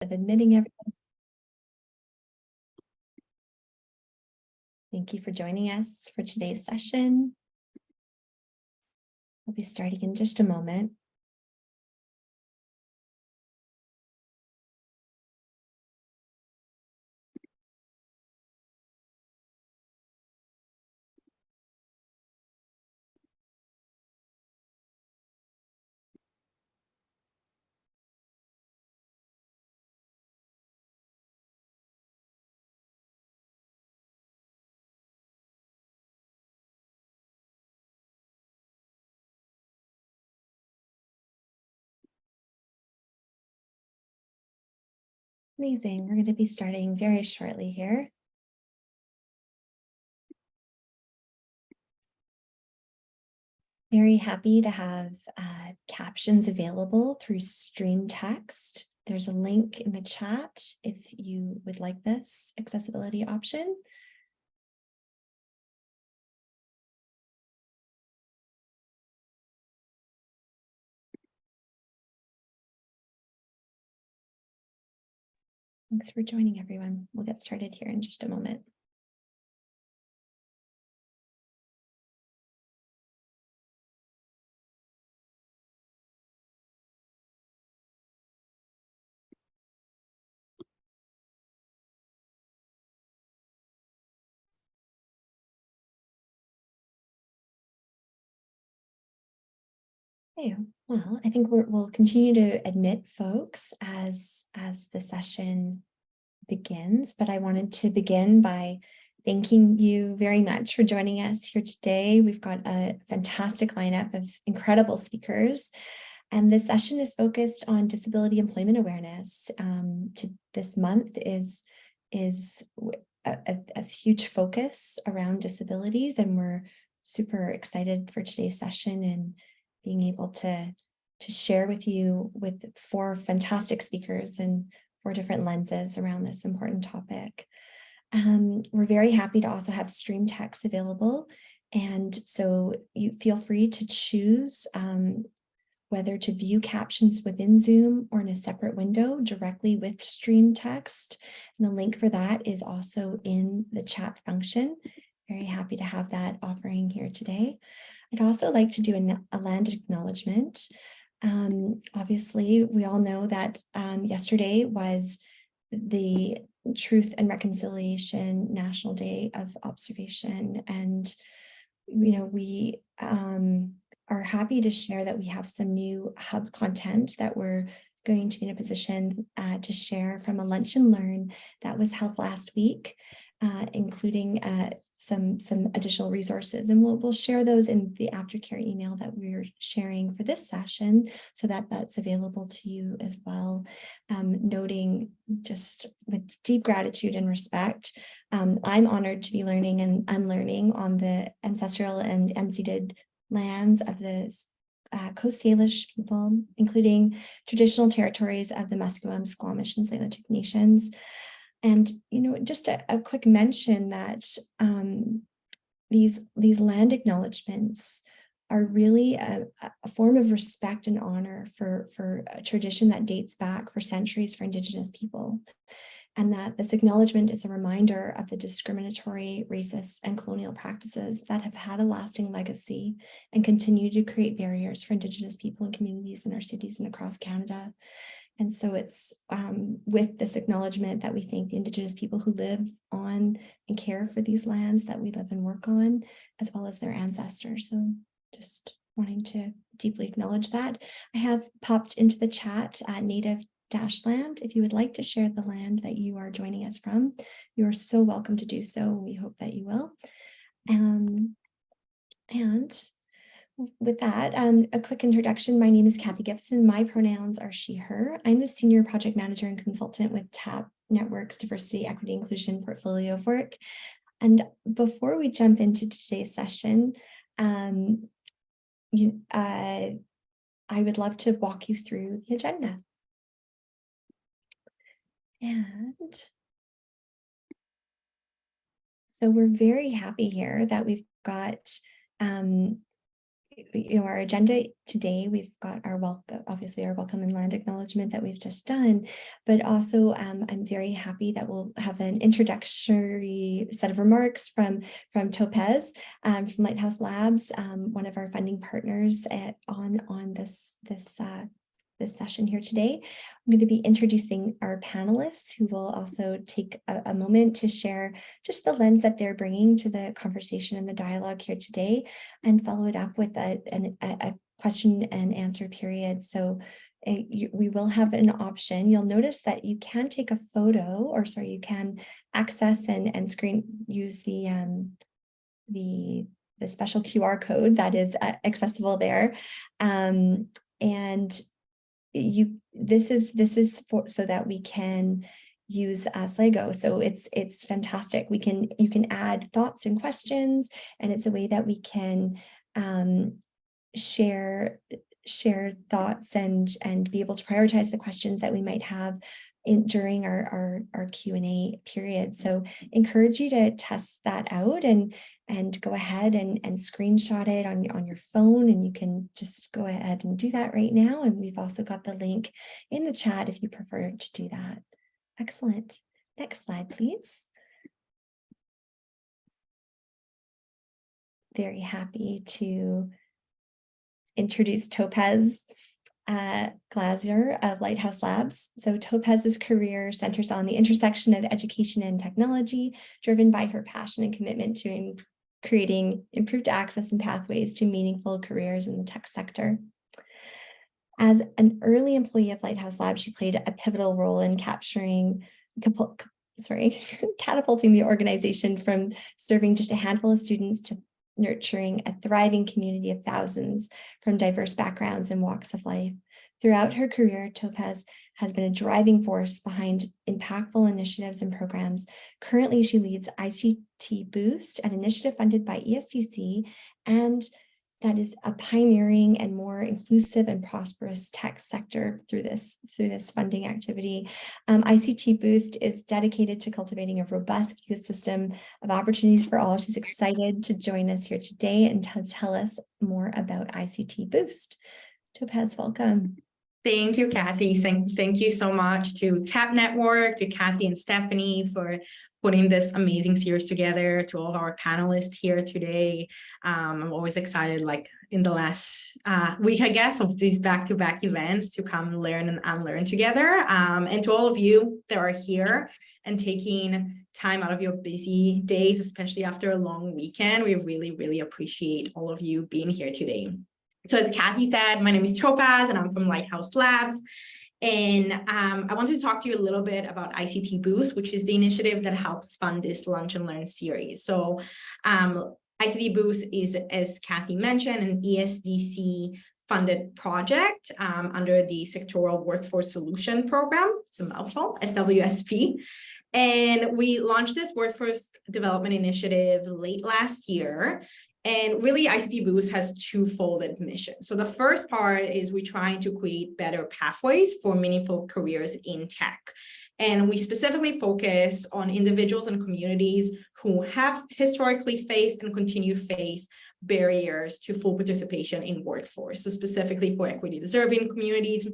of admitting everyone. Thank you for joining us for today's session. We'll be starting in just a moment. Amazing. We're going to be starting very shortly here. Very happy to have captions available through stream text. There's a link in the chat if you would like this accessibility option. Thanks for joining, everyone. We'll get started here in just a moment. Okay, well, I think we'll continue to admit folks as the session begins, but I wanted to begin by thanking you very much for joining us here today. We've got a fantastic lineup of incredible speakers, and this session is focused on disability employment awareness. This month is a huge focus around disabilities, and we're super excited for today's session and being able to share with you with 4 fantastic speakers and 4 different lenses around this important topic. We're very happy to also have stream text available, and so you feel free to choose whether to view captions within Zoom or in a separate window directly with stream text. And the link for that is also in the chat function. Very happy to have that offering here today. I'd also like to do a land acknowledgement. Obviously, we all know that yesterday was the Truth and Reconciliation National Day of Observation, and we are happy to share that we have some new hub content that we're going to be in a position to share from a lunch and learn that was held last week, including some additional resources, and we'll share those in the aftercare email that we're sharing for this session, so that that's available to you as well. Noting just with deep gratitude and respect, I'm honored to be learning and unlearning on the ancestral and unceded lands of the Coast Salish people, including traditional territories of the Musqueam, Squamish, and Tsleil-Waututh nations. And just a quick mention that these land acknowledgements are really a form of respect and honor for a tradition that dates back for centuries for Indigenous people, and that this acknowledgement is a reminder of the discriminatory, racist, and colonial practices that have had a lasting legacy and continue to create barriers for Indigenous people and communities in our cities and across Canada. And so it's with this acknowledgement that we thank the Indigenous people who live on and care for these lands that we live and work on, as well as their ancestors. So just wanting to deeply acknowledge that. I have popped into the chat native-land. If you would like to share the land that you are joining us from, you are so welcome to do so. We hope that you will. And with that, a quick introduction. My name is Kathy Gibson. My pronouns are she, her. I'm the Senior Project Manager and Consultant with TAP Network's Diversity, Equity, Inclusion portfolio of work. And before we jump into today's session, I would love to walk you through the agenda. And so we're very happy here that we've got our agenda today, we've got our obviously our welcome and land acknowledgement that we've just done, but also I'm very happy that we'll have an introductory set of remarks from Topaz from Lighthouse Labs, one of our funding partners on this session here today. I'm going to be introducing our panelists, who will also take a moment to share just the lens that they're bringing to the conversation and the dialogue here today, and follow it up with a question and answer period. So we will have an option. You'll notice that you can take a photo, or sorry, you can access and use the special QR code that is accessible there, and this is for so that we can use Sligo. So it's fantastic. You can add thoughts and questions, and it's a way that we can share thoughts and be able to prioritize the questions that we might have during our Q&A period. So encourage you to test that out and go ahead and screenshot it on your phone, and you can just go ahead and do that right now. And we've also got the link in the chat if you prefer to do that. Excellent. Next slide, please. Very happy to introduce Topaz Glaser of Lighthouse Labs. So Topaz's career centers on the intersection of education and technology, driven by her passion and commitment to creating improved access and pathways to meaningful careers in the tech sector. As an early employee of Lighthouse Labs, she played a pivotal role in catapulting the organization from serving just a handful of students to nurturing a thriving community of thousands from diverse backgrounds and walks of life. Throughout her career, Topaz has been a driving force behind impactful initiatives and programs. Currently, she leads ICT Boost, an initiative funded by ESDC, and that is a pioneering and more inclusive and prosperous tech sector through this funding activity. ICT Boost is dedicated to cultivating a robust ecosystem of opportunities for all. She's excited to join us here today and tell us more about ICT Boost. Topaz, welcome. Thank you, Kathy. Thank you so much to TAP Network, to Kathy and Stephanie for putting this amazing series together, to all of our panelists here today. I'm always excited, like in the last week, I guess, of these back-to-back events, to come learn and unlearn together. And to all of you that are here and taking time out of your busy days, especially after a long weekend, we really, really appreciate all of you being here today. So as Kathy said, my name is Topaz and I'm from Lighthouse Labs. And I wanted to talk to you a little bit about ICT Boost, which is the initiative that helps fund this Lunch and Learn series. So ICT Boost is, as Kathy mentioned, an ESDC funded project under the Sectoral Workforce Solution Program. It's a mouthful, SWSP. And we launched this workforce development initiative late last year. And really, ICT Boost has two-folded mission. So the first part is we're trying to create better pathways for meaningful careers in tech. And we specifically focus on individuals and communities who have historically faced and continue to face barriers to full participation in workforce. So specifically for equity deserving communities.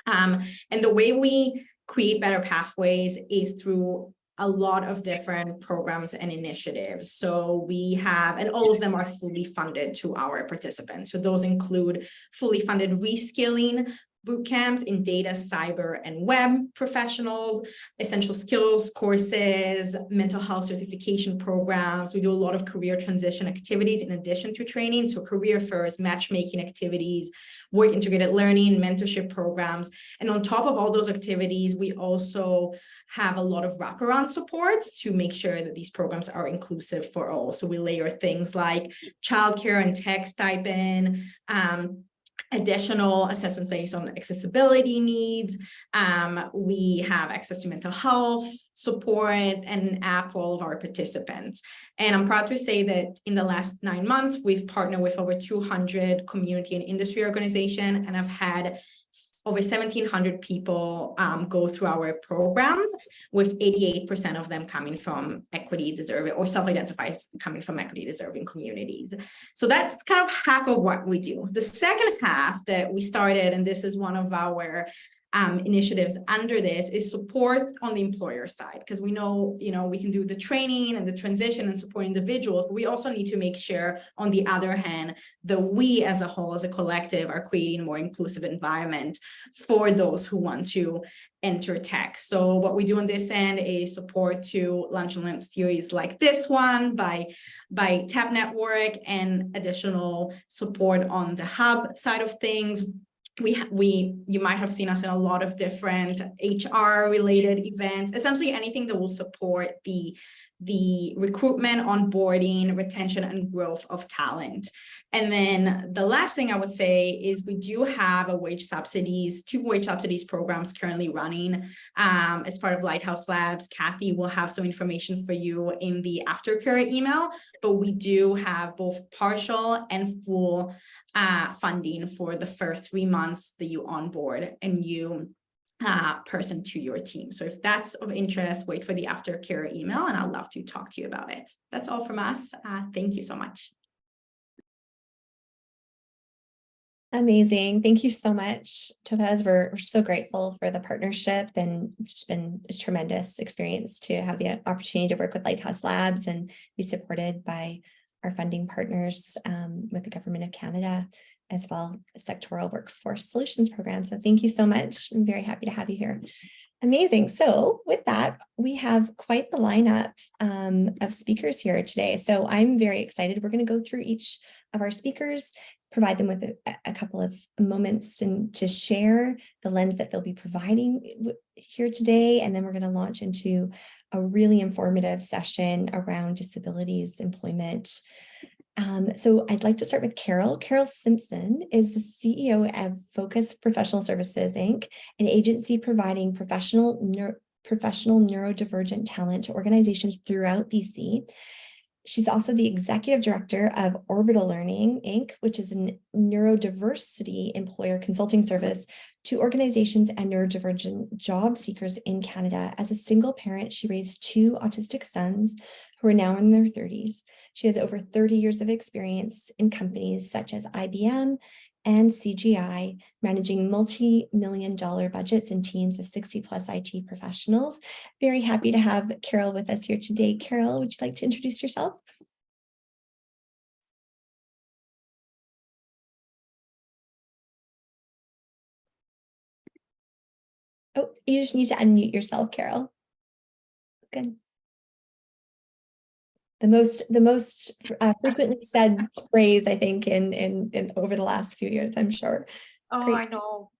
And the way we create better pathways is through a lot of different programs and initiatives. So we have, and all of them are fully funded to our participants. So those include fully funded reskilling boot camps in data, cyber, and web professionals, essential skills courses, mental health certification programs. We do a lot of career transition activities in addition to training. So career fairs, matchmaking activities, work integrated learning, mentorship programs. And on top of all those activities, we also have a lot of wraparound support to make sure that these programs are inclusive for all. So we layer things like childcare and tech stipend, additional assessments based on accessibility needs. We have access to mental health support and an app for all of our participants. And I'm proud to say that in the last 9 months, we've partnered with over 200 community and industry organizations and have had over 1,700 people go through our programs, with 88% of them coming from equity deserving or self-identified coming from equity deserving communities. So that's kind of half of what we do. The second half that we started, and this is one of our initiatives under this, is support on the employer side, because we know, we can do the training and the transition and support individuals, but we also need to make sure, on the other hand, that we as a whole, as a collective, are creating a more inclusive environment for those who want to enter tech. So what we do on this end is support to lunch and learn series like this one by TAP Network, and additional support on the hub side of things. You might have seen us in a lot of different HR related events, essentially anything that will support the recruitment, onboarding, retention, and growth of talent. And then the last thing I would say is we do have two wage subsidies programs currently running as part of Lighthouse Labs. Kathy will have some information for you in the aftercare email, but we do have both partial and full funding for the first 3 months that you onboard a new person to your team. So if that's of interest, wait for the aftercare email, and I'd love to talk to you about it. That's all from us. Thank you so much. Amazing. Thank you so much, Topaz. We're so grateful for the partnership, and it's just been a tremendous experience to have the opportunity to work with Lighthouse Labs and be supported by our funding partners with the Government of Canada, as well as Sectoral Workforce Solutions Program. So thank you so much. I'm very happy to have you here. Amazing. So with that, we have quite the lineup of speakers here today. So I'm very excited. We're going to go through each of our speakers, provide them with a couple of moments to share the lens that they'll be providing here today. And then we're going to launch into a really informative session around disabilities employment. So I'd like to start with Carol. Carol Simpson is the CEO of Focus Professional Services, Inc., an agency providing professional neurodivergent talent to organizations throughout BC. She's also the executive director of Orbital Learning, Inc., which is a neurodiversity employer consulting service to organizations and neurodivergent job seekers in Canada. As a single parent, she raised 2 autistic sons who are now in their 30s. She has over 30 years of experience in companies such as IBM and CGI, managing multi-million-dollar budgets and teams of 60+ IT professionals. Very happy to have Carol with us here today. Carol, would you like to introduce yourself? Oh, you just need to unmute yourself, Carol. Good. The most frequently said phrase, I think, in over the last few years, I'm sure. Oh, great.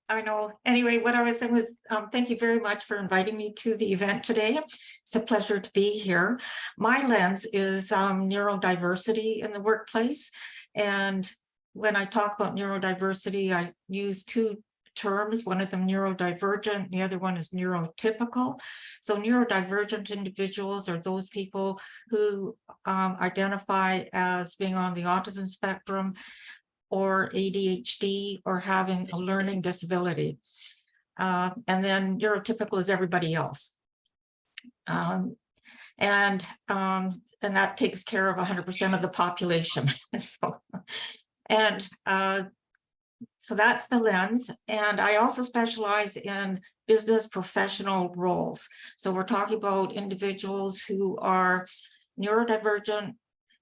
I know. Anyway, what I was saying was, thank you very much for inviting me to the event today. It's a pleasure to be here. My lens is neurodiversity in the workplace. And when I talk about neurodiversity, I use 2 terms, one of them neurodivergent, the other one is neurotypical. So neurodivergent individuals are those people who identify as being on the autism spectrum or ADHD or having a learning disability. And then neurotypical is everybody else. And that takes care of 100% of the population. So that's the lens. And I also specialize in business professional roles. So we're talking about individuals who are neurodivergent,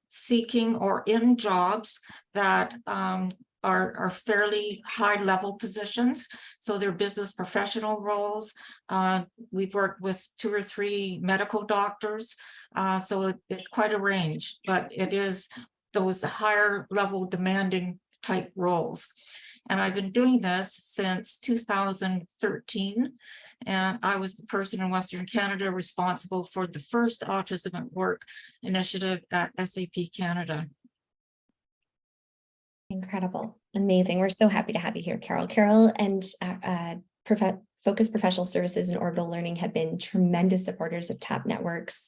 seeking or in jobs that are fairly high level positions. So they're business professional roles. We've worked with 2 or 3 medical doctors. So it's quite a range, but it is those higher level demanding type roles. And I've been doing this since 2013. And I was the person in Western Canada responsible for the first Autism at Work initiative at SAP Canada. Incredible. Amazing. We're so happy to have you here, Carol. Carol and Focus Professional Services and Orbital Learning have been tremendous supporters of TAP Network's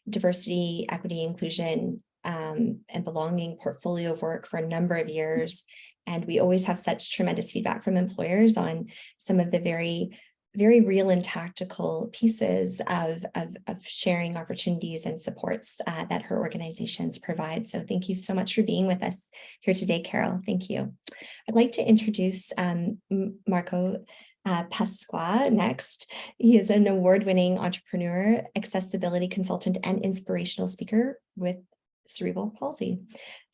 diversity, equity, inclusion and belonging portfolio of work for a number of years. And we always have such tremendous feedback from employers on some of the very real and tactical pieces of sharing opportunities and supports that her organizations provide. So thank you so much for being with us here today, Carol. Thank you. I'd like to introduce Marco Pasqua next. He is an award-winning entrepreneur, accessibility consultant, and inspirational speaker with cerebral palsy.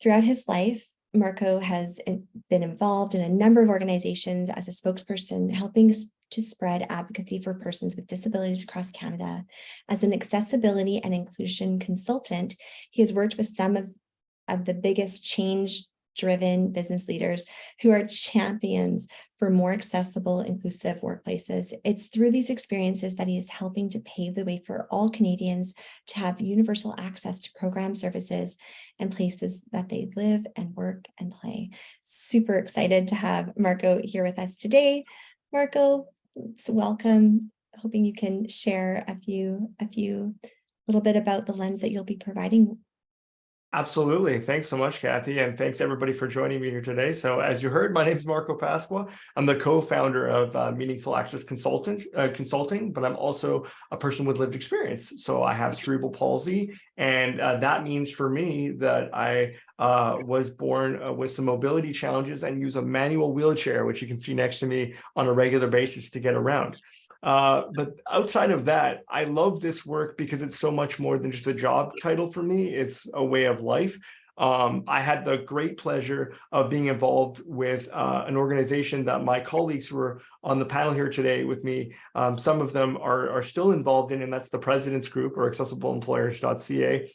Throughout his life, Marco has been involved in a number of organizations as a spokesperson, helping to spread advocacy for persons with disabilities across Canada. As an accessibility and inclusion consultant, he has worked with some of the biggest change-driven business leaders who are champions for more accessible, inclusive workplaces. It's through these experiences that he is helping to pave the way for all Canadians to have universal access to programs, services, and places that they live and work and play. Super excited to have Marco here with us today. Marco, so welcome. Hoping you can share a little bit about the lens that you'll be providing. Absolutely. Thanks so much, Kathy, and thanks everybody for joining me here today. So as you heard, my name is Marco Pasqua. I'm the co-founder of Meaningful Access Consulting, but I'm also a person with lived experience. So I have cerebral palsy, and that means for me that I was born with some mobility challenges and use a manual wheelchair, which you can see next to me on a regular basis to get around. But outside of that, I love this work because it's so much more than just a job title for me. It's a way of life. I had the great pleasure of being involved with an organization that my colleagues who are on the panel here today with me, some of them are still involved in, and that's the President's Group, or accessibleemployers.ca.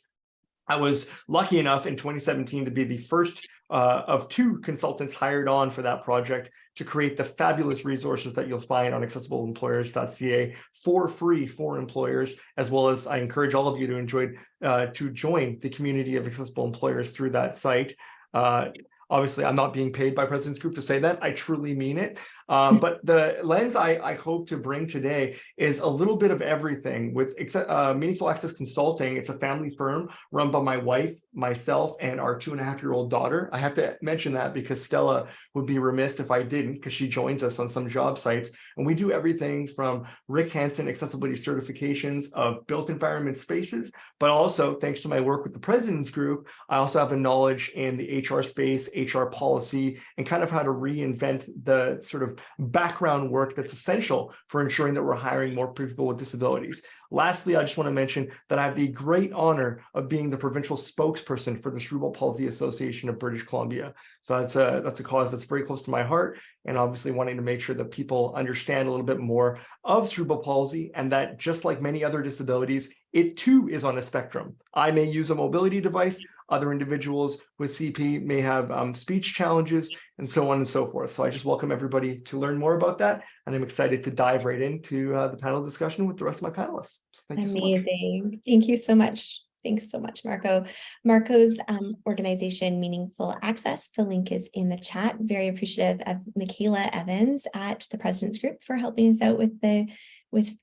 I was lucky enough in 2017 to be the first of 2 consultants hired on for that project to create the fabulous resources that you'll find on accessibleemployers.ca for free for employers, as well as I encourage all of you to join the community of accessible employers through that site. Obviously, I'm not being paid by President's Group to say that. I truly mean it. But the lens I hope to bring today is a little bit of everything. With Meaningful Access Consulting, it's a family firm run by my wife, myself, and our 2.5-year-old daughter. I have to mention that because Stella would be remiss if I didn't, because she joins us on some job sites. And we do everything from Rick Hansen accessibility certifications of built environment spaces, but also, thanks to my work with the President's Group, I also have a knowledge in the HR space, HR policy, and kind of how to reinvent the sort of background work that's essential for ensuring that we're hiring more people with disabilities. Lastly, I just want to mention that I have the great honor of being the provincial spokesperson for the Cerebral Palsy Association of British Columbia. So that's a cause that's very close to my heart, and obviously wanting to make sure that people understand a little bit more of cerebral palsy, and that just like many other disabilities, it too is on a spectrum. I may use a mobility device. Other individuals with CP may have speech challenges, and so on and so forth. So I just welcome everybody to learn more about that, and I'm excited to dive right into the panel discussion with the rest of my panelists. So thank you so much. Amazing. Thank you so much. Thanks so much, Marco. Marco's organization, Meaningful Access, the link is in the chat. Very appreciative of Michaela Evans at the President's Group for helping us out with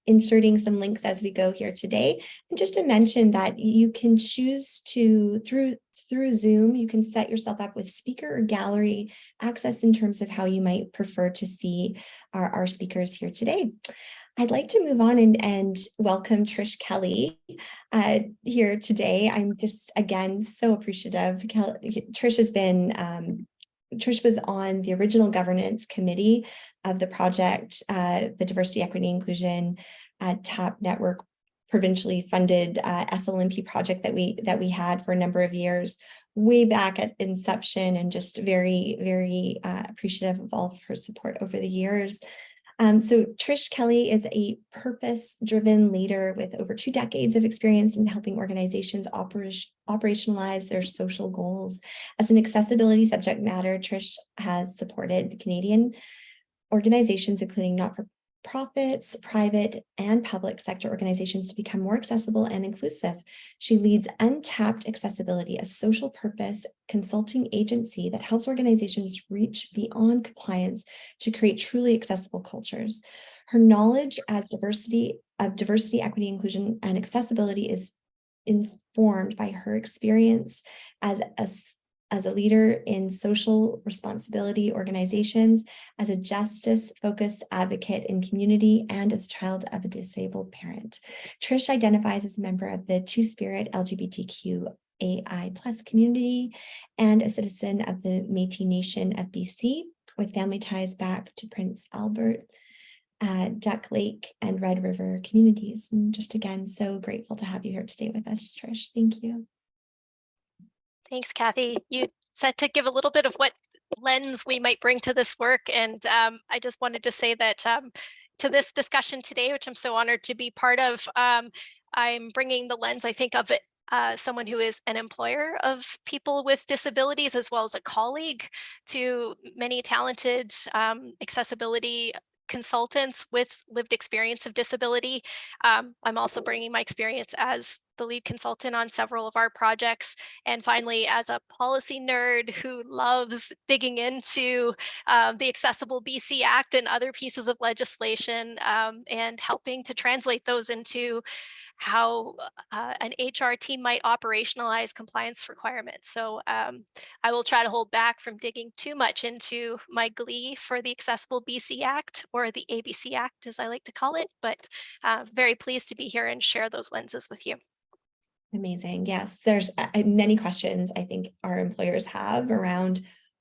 inserting some links as we go here today. And just to mention that you can choose to, through Zoom, you can set yourself up with speaker or gallery access in terms of how you might prefer to see our speakers here today. I'd like to move on and welcome Trish Kelly here today. I'm just, again, so appreciative. Trish was on the original governance committee of the project, the Diversity, Equity, Inclusion TAP Network provincially funded SLMP project that we had for a number of years, way back at inception, and just very, very appreciative of all of her support over the years. So Trish Kelly is a purpose-driven leader with over 2 decades of experience in helping organizations operationalize their social goals. As an accessibility subject matter, Trish has supported Canadian organizations, including not-for-profits, private and public sector organizations, to become more accessible and inclusive. She leads Untapped Accessibility, a social purpose consulting agency that helps organizations reach beyond compliance to create truly accessible cultures. Her knowledge as diversity, equity, inclusion, and accessibility is informed by her experience as a leader in social responsibility organizations, as a justice-focused advocate in community, and as a child of a disabled parent. Trish identifies as a member of the Two-Spirit LGBTQAI+ community and a citizen of the Métis Nation of BC, with family ties back to Prince Albert, Duck Lake, and Red River communities. And just again, so grateful to have you here today with us, Trish. Thank you. Thanks, Kathy. You said to give a little bit of what lens we might bring to this work. And I just wanted to say that to this discussion today, which I'm so honored to be part of, I'm bringing the lens, I think, of it, someone who is an employer of people with disabilities, as well as a colleague to many talented accessibility consultants with lived experience of disability. I'm also bringing my experience as the lead consultant on several of our projects. And finally, as a policy nerd who loves digging into the Accessible BC Act and other pieces of legislation and helping to translate those into how an HR team might operationalize compliance requirements. So I will try to hold back from digging too much into my glee for the Accessible BC Act, or the ABC Act, as I like to call it, but very pleased to be here and share those lenses with you. Amazing. Yes, there's many questions I think our employers have around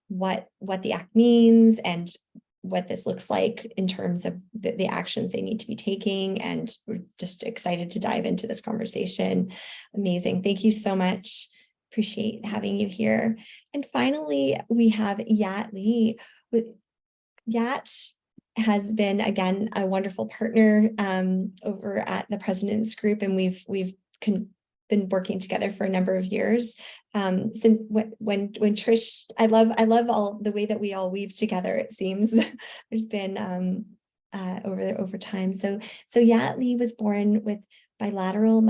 what the act means and what this looks like in terms of the actions they need to be taking. And we're just excited to dive into this conversation. Amazing. Thank you so much. Appreciate having you here. And finally, we have Yat Lee. Yat has been, again, a wonderful partner over at the President's Group, and we've been working together for a number of years. Since when Trish, I love all the way that we all weave together. It seems there's been over time. So Yat Lee was born with bilateral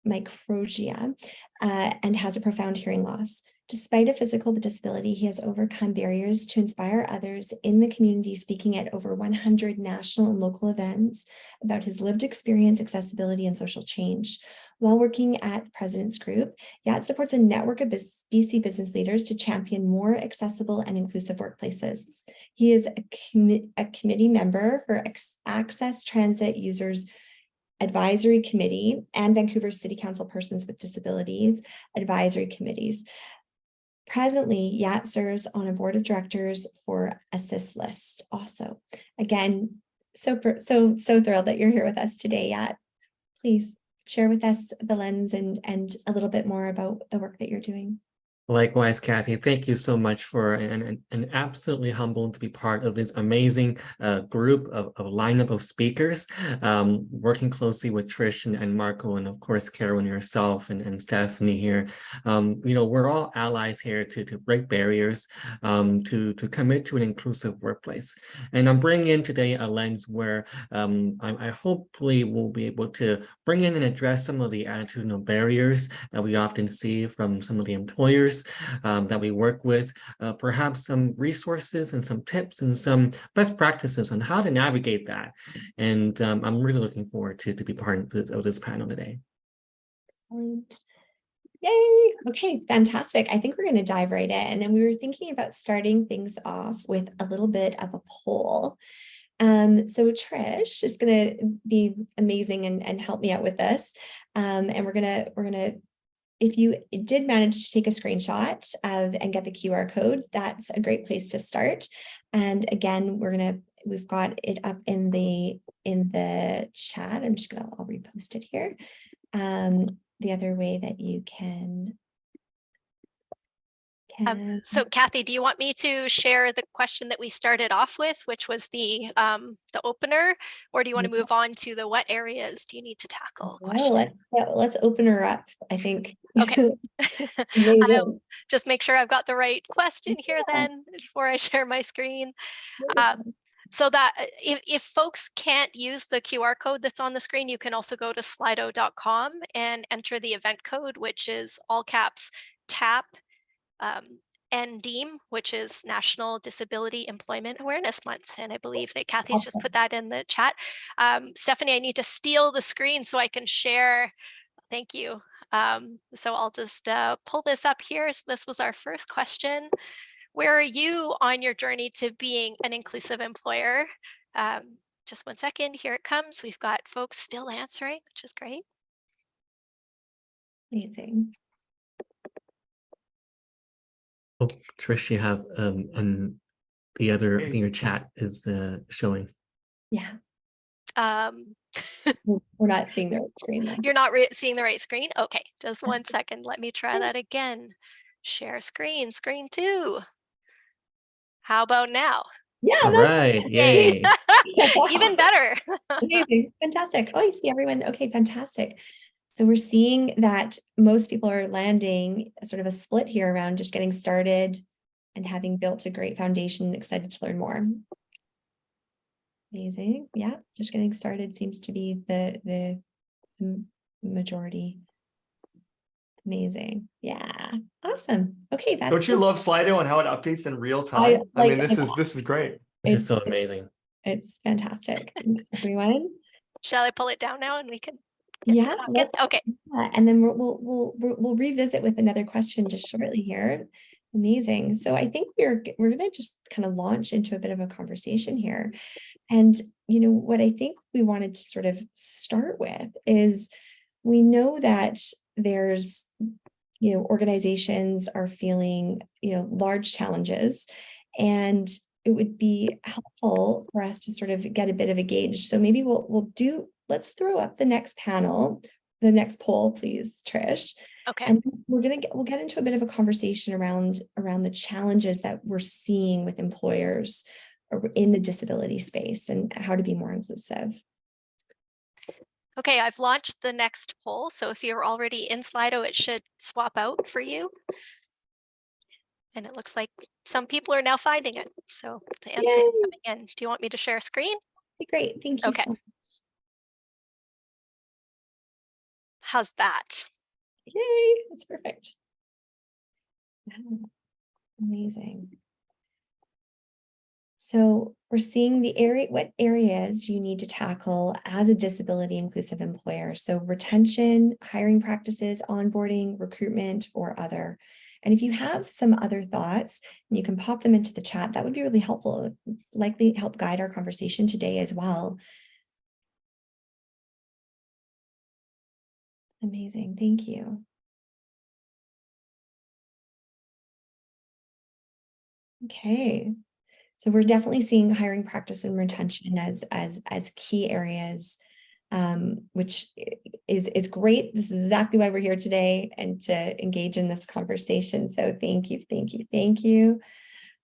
microgyria and has a profound hearing loss. Despite a physical disability, he has overcome barriers to inspire others in the community, speaking at over 100 national and local events about his lived experience, accessibility, and social change. While working at President's Group, Yat supports a network of BC business leaders to champion more accessible and inclusive workplaces. He is a committee member for Access Transit Users Advisory Committee and Vancouver City Council Persons with Disabilities Advisory Committees. Presently, Yat serves on a board of directors for Assist List also. Again, so thrilled that you're here with us today, Yat. Please share with us the lens and a little bit more about the work that you're doing. Likewise, Kathy, thank you so much for an absolutely humbled to be part of this amazing group of lineup of speakers, working closely with Trish and Marco, and of course, Carol and yourself and Stephanie here. We're all allies here to break barriers, to commit to an inclusive workplace. And I'm bringing in today a lens where I hopefully will be able to bring in and address some of the attitudinal barriers that we often see from some of the employers that we work with, perhaps some resources and some tips and some best practices on how to navigate that. And I'm really looking forward to be part of this panel today. Excellent. Yay. Okay, fantastic. I think we're going to dive right in. And we were thinking about starting things off with a little bit of a poll. So Trish is going to be amazing and help me out with this. And we're gonna, if you did manage to take a screenshot and get the QR code, that's a great place to start. And again, we've got it up in the chat. I'll repost it here. The other way that you can. So Kathy, do you want me to share the question that we started off with, which was the opener, or do you want to move on to the what areas do you need to tackle question? Let's open her up, I think. Okay. I'll just make sure I've got the right question here then before I share my screen. So that if folks can't use the QR code that's on the screen, you can also go to slido.com and enter the event code, which is all caps TAP NDEAM, which is National Disability Employment Awareness Month. And I believe that Kathy's just put that in the chat. Stephanie, I need to steal the screen so I can share. Thank you. So I'll just pull this up here. So this was our first question. Where are you on your journey to being an inclusive employer? Just one second, here it comes. We've got folks still answering, which is great. Amazing. Oh, Trish, you have and the other, I think your chat is showing. Yeah, Um, we're not seeing the screen though. You're not seeing the right screen? Okay, just one second. Let me try that again. Share screen, screen 2. How about now? Yeah, All right, Yay. yay. Even better. Amazing, fantastic. Oh, you see everyone. Okay, fantastic. So we're seeing that most people are landing sort of a split here around just getting started and having built a great foundation, excited to learn more. Amazing. Yeah, just getting started seems to be the majority. Amazing. Yeah, awesome. Okay, that's Don't you love Slido and how it updates in real I time? I like mean, this is great. This is so amazing. it's fantastic. Thanks, everyone. Shall I pull it down now and we can get to Yeah, talking? Okay. and then we'll revisit with another question just shortly here. Amazing. So I think we're gonna just kind of launch into a bit of a conversation here. And you know what I think we wanted to sort of start with is we know that there's organizations are feeling large challenges, and it would be helpful for us to sort of get a bit of a gauge. So maybe let's throw up the next panel, the next poll, please, Trish. Okay. And we'll get into a bit of a conversation around the challenges that we're seeing with employers in the disability space and how to be more inclusive. Okay, I've launched the next poll. So if you're already in Slido, it should swap out for you. And it looks like some people are now finding it. So the answers are coming in. Do you want me to share a screen? Great, thank you. Okay. So much. How's that? Yay, that's perfect. Amazing. So we're seeing what areas you need to tackle as a disability inclusive employer. So retention, hiring practices, onboarding, recruitment, or other. And if you have some other thoughts, you can pop them into the chat. That would be really helpful. It would likely help guide our conversation today as well. Amazing, thank you. Okay. So we're definitely seeing hiring practice and retention as key areas, which is great. This is exactly why we're here today and to engage in this conversation. So thank you, thank you, thank you.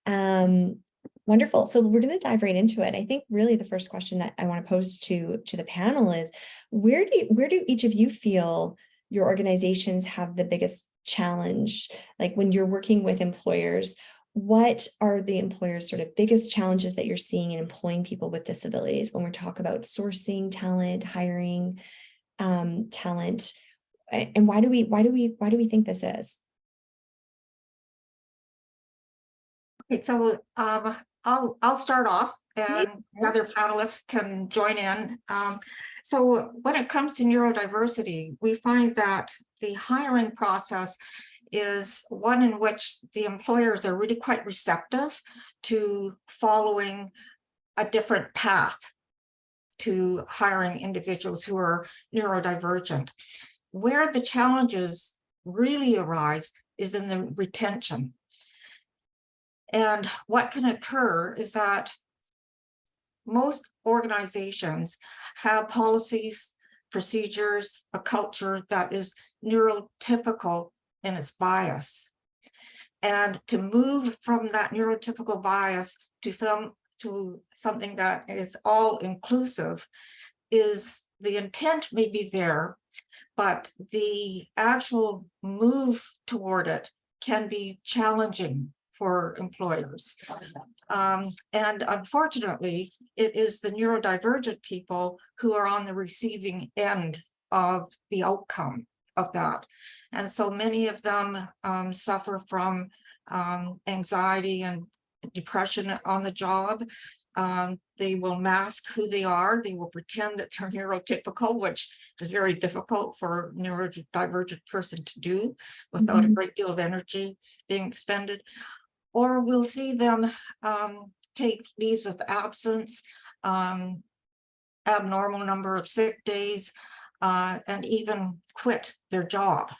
Wonderful. So we're going to dive right into it. I think really the first question that I want to pose to the panel is, where do each of you feel your organizations have the biggest challenge? Like when you're working with employers, what are the employers' sort of biggest challenges that you're seeing in employing people with disabilities when we talk about sourcing talent, hiring talent, and why do we think this is? Okay, so I'll start off and other panelists can join in. So when it comes to neurodiversity, we find that the hiring process is one in which the employers are really quite receptive to following a different path to hiring individuals who are neurodivergent. Where the challenges really arise is in the retention. And what can occur is that most organizations have policies, procedures, a culture that is neurotypical in its bias. And to move from that neurotypical bias to something that is all inclusive is the intent may be there, but the actual move toward it can be challenging for employers. And unfortunately, it is the neurodivergent people who are on the receiving end of the outcome of that. And so many of them suffer from anxiety and depression on the job. They will mask who they are. They will pretend that they're neurotypical, which is very difficult for a neurodivergent person to do without a great deal of energy being expended. Or we'll see them take leaves of absence, abnormal number of sick days, and even quit their job,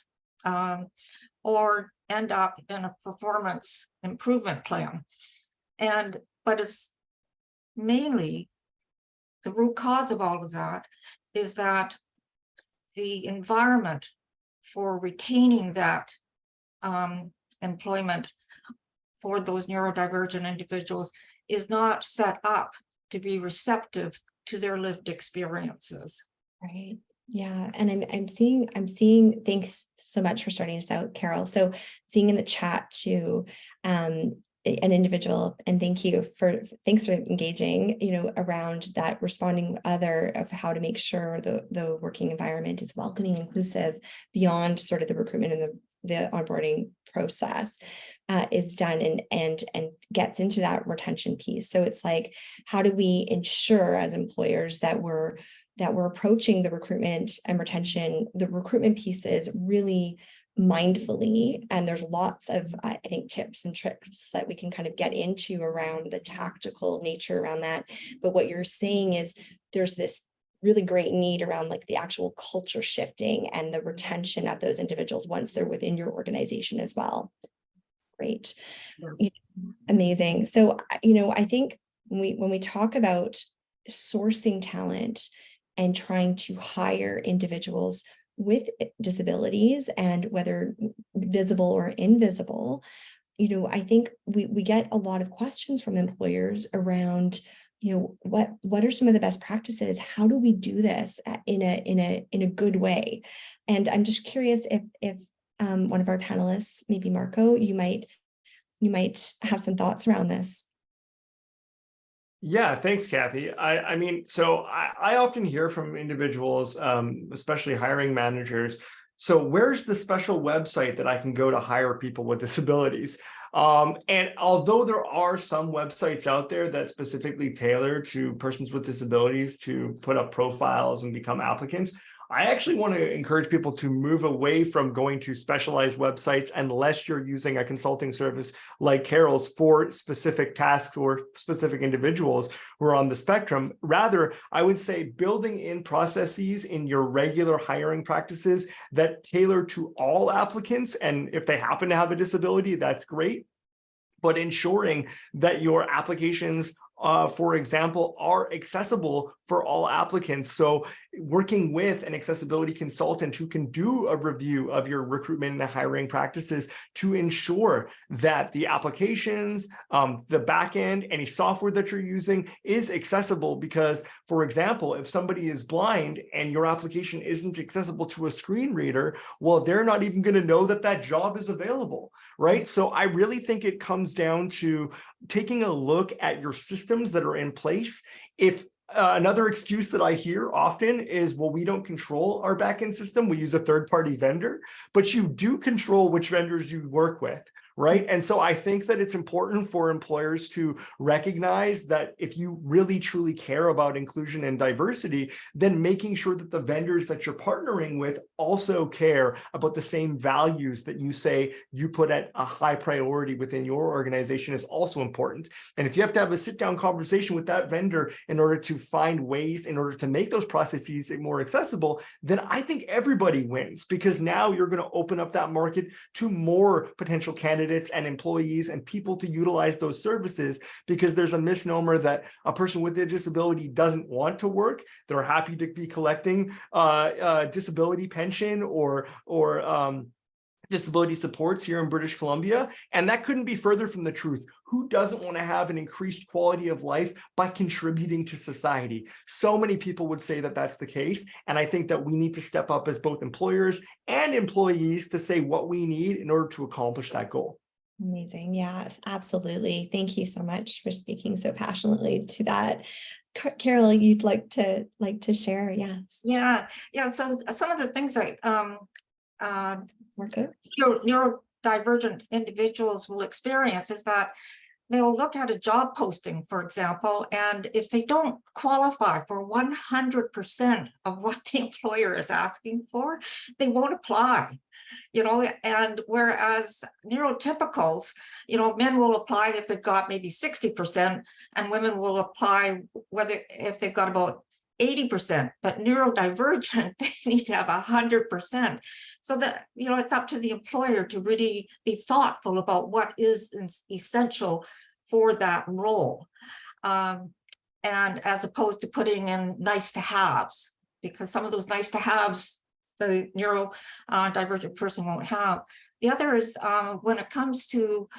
or end up in a performance improvement plan. But it's mainly the root cause of all of that is that the environment for retaining that employment for those neurodivergent individuals is not set up to be receptive to their lived experiences. Right. Yeah. And I'm seeing, thanks so much for starting us out, Carol. So seeing in the chat to an individual, and thanks for engaging, around that responding other of how to make sure the working environment is welcoming, inclusive beyond sort of the recruitment and the onboarding process is done and gets into that retention piece. So it's like, how do we ensure as employers that we're approaching the recruitment and retention, the recruitment pieces really mindfully? And there's lots of, I think, tips and tricks that we can kind of get into around the tactical nature around that. But what you're saying is there's this really great need around like the actual culture shifting and the retention of those individuals once they're within your organization as well. Great. Yes. Amazing. So, I think when we talk about sourcing talent and trying to hire individuals with disabilities, and whether visible or invisible, I think we get a lot of questions from employers around, what are some of the best practices? How do we do this in a good way? And I'm just curious if one of our panelists, maybe Marco, you might have some thoughts around this. Yeah, thanks, Kathy. I mean, so I often hear from individuals, especially hiring managers. So where's the special website that I can go to hire people with disabilities? And although there are some websites out there that specifically tailor to persons with disabilities to put up profiles and become applicants, I actually want to encourage people to move away from going to specialized websites unless you're using a consulting service like Carol's for specific tasks or specific individuals who are on the spectrum. Rather, I would say building in processes in your regular hiring practices that tailor to all applicants. And if they happen to have a disability, that's great. But ensuring that your applications, for example, are accessible for all applicants. So working with an accessibility consultant who can do a review of your recruitment and hiring practices to ensure that the applications, the backend, any software that you're using is accessible. Because, for example, if somebody is blind and your application isn't accessible to a screen reader, well, they're not even going to know that that job is available, right? So I really think it comes down to taking a look at your systems that are in place. If another excuse that I hear often is, well, we don't control our backend system. We use a third-party vendor, but you do control which vendors you work with, right? And so I think that it's important for employers to recognize that if you really truly care about inclusion and diversity, then making sure that the vendors that you're partnering with also care about the same values that you say you put at a high priority within your organization is also important. And if you have to have a sit-down conversation with that vendor in order to find ways in order to make those processes more accessible, then I think everybody wins, because now you're going to open up that market to more potential candidates and employees and people to utilize those services, because there's a misnomer that a person with a disability doesn't want to work. They're happy to be collecting disability pension or disability supports here in British Columbia. And that couldn't be further from the truth. Who doesn't want to have an increased quality of life by contributing to society? So many people would say that that's the case. And I think that we need to step up as both employers and employees to say what we need in order to accomplish that goal. Amazing. Yeah, absolutely. Thank you so much for speaking so passionately to that. Carol, you'd like to share? Yes. Yeah. So some of the things that Marco? neurodivergent individuals will experience is that they'll look at a job posting, for example, and if they don't qualify for 100% of what the employer is asking for, they won't apply. And whereas neurotypicals, men will apply if they've got maybe 60%, and women will apply if they've got about 80%, but neurodivergent, they need to have 100%. So that, it's up to the employer to really be thoughtful about what is essential for that role. And as opposed to putting in nice to haves, because some of those nice to haves, the neurodivergent person won't have. The other is when it comes to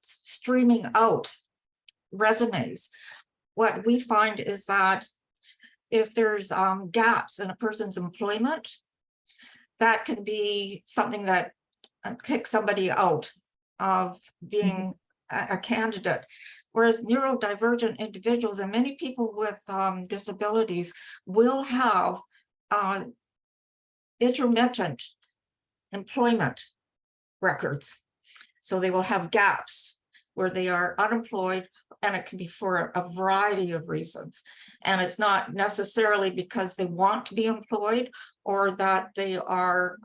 streaming out resumes, what we find is that if there's gaps in a person's employment, that can be something that kicks somebody out of being a candidate. Whereas neurodivergent individuals and many people with disabilities will have intermittent employment records. So they will have gaps where they are unemployed, and it can be for a variety of reasons. And it's not necessarily because they want to be employed or that they are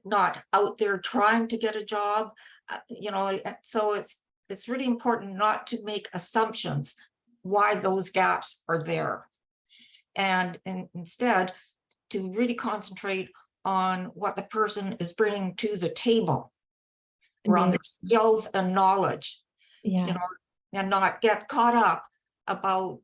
not out there trying to get a job. So it's really important not to make assumptions why those gaps are there. And instead, to really concentrate on what the person is bringing to the table around their skills and knowledge, Yes. and not get caught up about,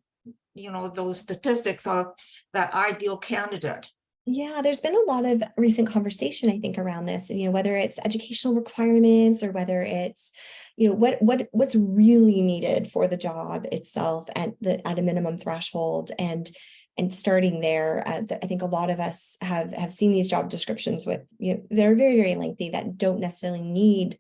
those statistics of that ideal candidate. Yeah, there's been a lot of recent conversation, I think, around this, whether it's educational requirements or whether it's, what's really needed for the job itself at a minimum threshold, and starting there. I think a lot of us have seen these job descriptions with, they're very, very lengthy, that don't necessarily need.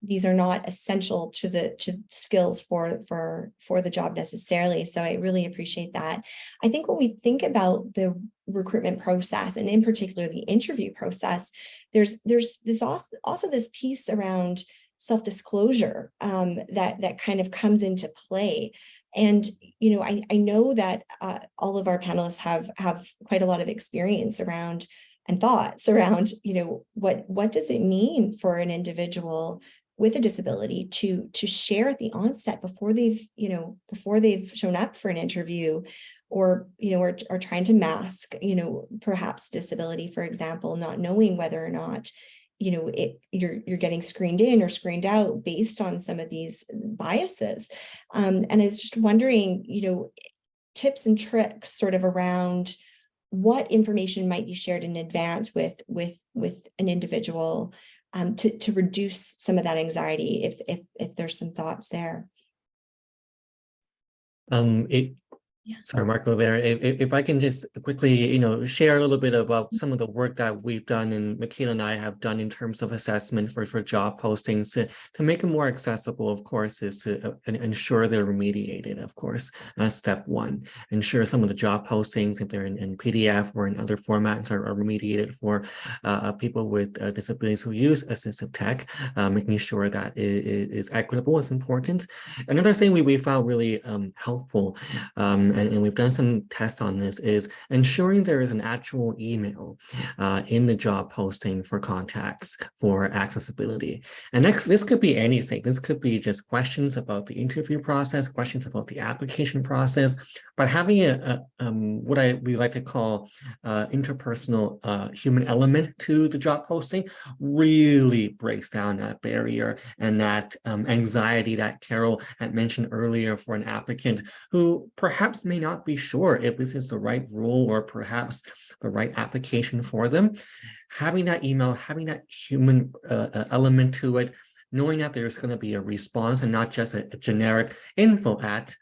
These are not essential to skills for the job necessarily. So I really appreciate that. I think when we think about the recruitment process, and in particular the interview process, there's this also this piece around self-disclosure that kind of comes into play. And I know that all of our panelists have quite a lot of experience around and thoughts around what does it mean for an individual with a disability to share at the onset before they've shown up for an interview, or or trying to mask perhaps disability, for example, not knowing whether or not you're getting screened in or screened out based on some of these biases. And I was just wondering, tips and tricks sort of around what information might be shared in advance with an individual to reduce some of that anxiety, if there's some thoughts there. Sorry, Marco, there. If I can just quickly, share a little bit about some of the work that we've done and Michaela and I have done in terms of assessment for job postings to make them more accessible, of course, is to ensure they're remediated, of course. Step one, ensure some of the job postings, if they're in PDF or in other formats, are remediated for people with disabilities who use assistive tech. Making sure that it is equitable is important. Another thing we found really helpful, and we've done some tests on this, is ensuring there is an actual email in the job posting for contacts for accessibility. And this could be anything. This could be just questions about the interview process, questions about the application process, but having what we like to call interpersonal human element to the job posting really breaks down that barrier and that anxiety that Carol had mentioned earlier for an applicant who perhaps may not be sure if this is the right role or perhaps the right application for them. Having that email, having that human element to it, knowing that there's going to be a response and not just a generic info at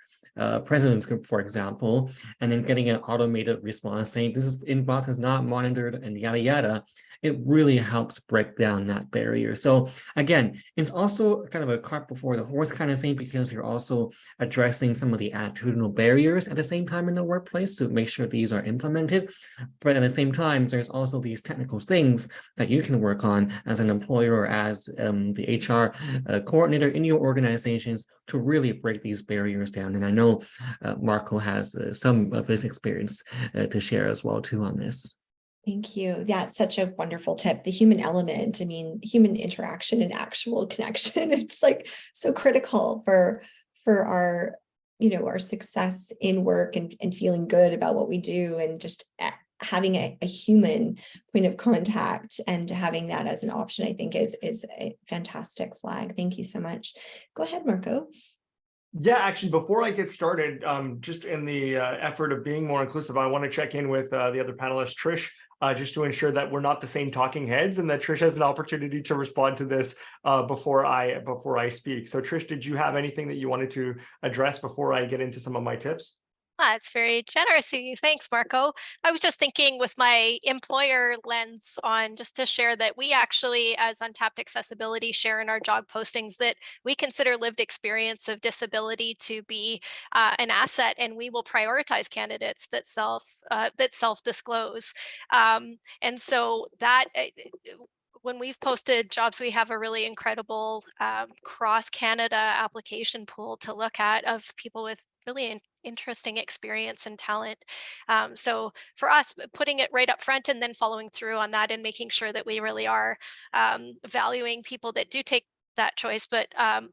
president's group, for example, and then getting an automated response saying this inbox is not monitored and yada yada, it really helps break down that barrier. So again, it's also kind of a cart before the horse kind of thing, because you're also addressing some of the attitudinal barriers at the same time in the workplace to make sure these are implemented. But at the same time, there's also these technical things that you can work on as an employer or as the HR coordinator in your organizations to really break these barriers down. And I know Marco has some of his experience to share as well too on this. Thank you. That's such a wonderful tip. The human element, I mean, human interaction and actual connection. It's like so critical for our, our success in work and feeling good about what we do, and just having a human point of contact and having that as an option, I think is a fantastic flag. Thank you so much. Go ahead, Marco. Yeah, actually, before I get started, just in the effort of being more inclusive, I want to check in with the other panelist, Trish, just to ensure that we're not the same talking heads and that Trish has an opportunity to respond to this before I speak. So Trish, did you have anything that you wanted to address before I get into some of my tips? It's very generous of you. Thanks, Marco. I was just thinking with my employer lens on, just to share that we actually, as Untapped Accessibility, share in our job postings that we consider lived experience of disability to be an asset, and we will prioritize candidates that self-disclose. And so that when we've posted jobs, we have a really incredible cross-Canada application pool to look at of people with really interesting experience and talent. So for us, putting it right up front and then following through on that and making sure that we really are valuing people that do take that choice. But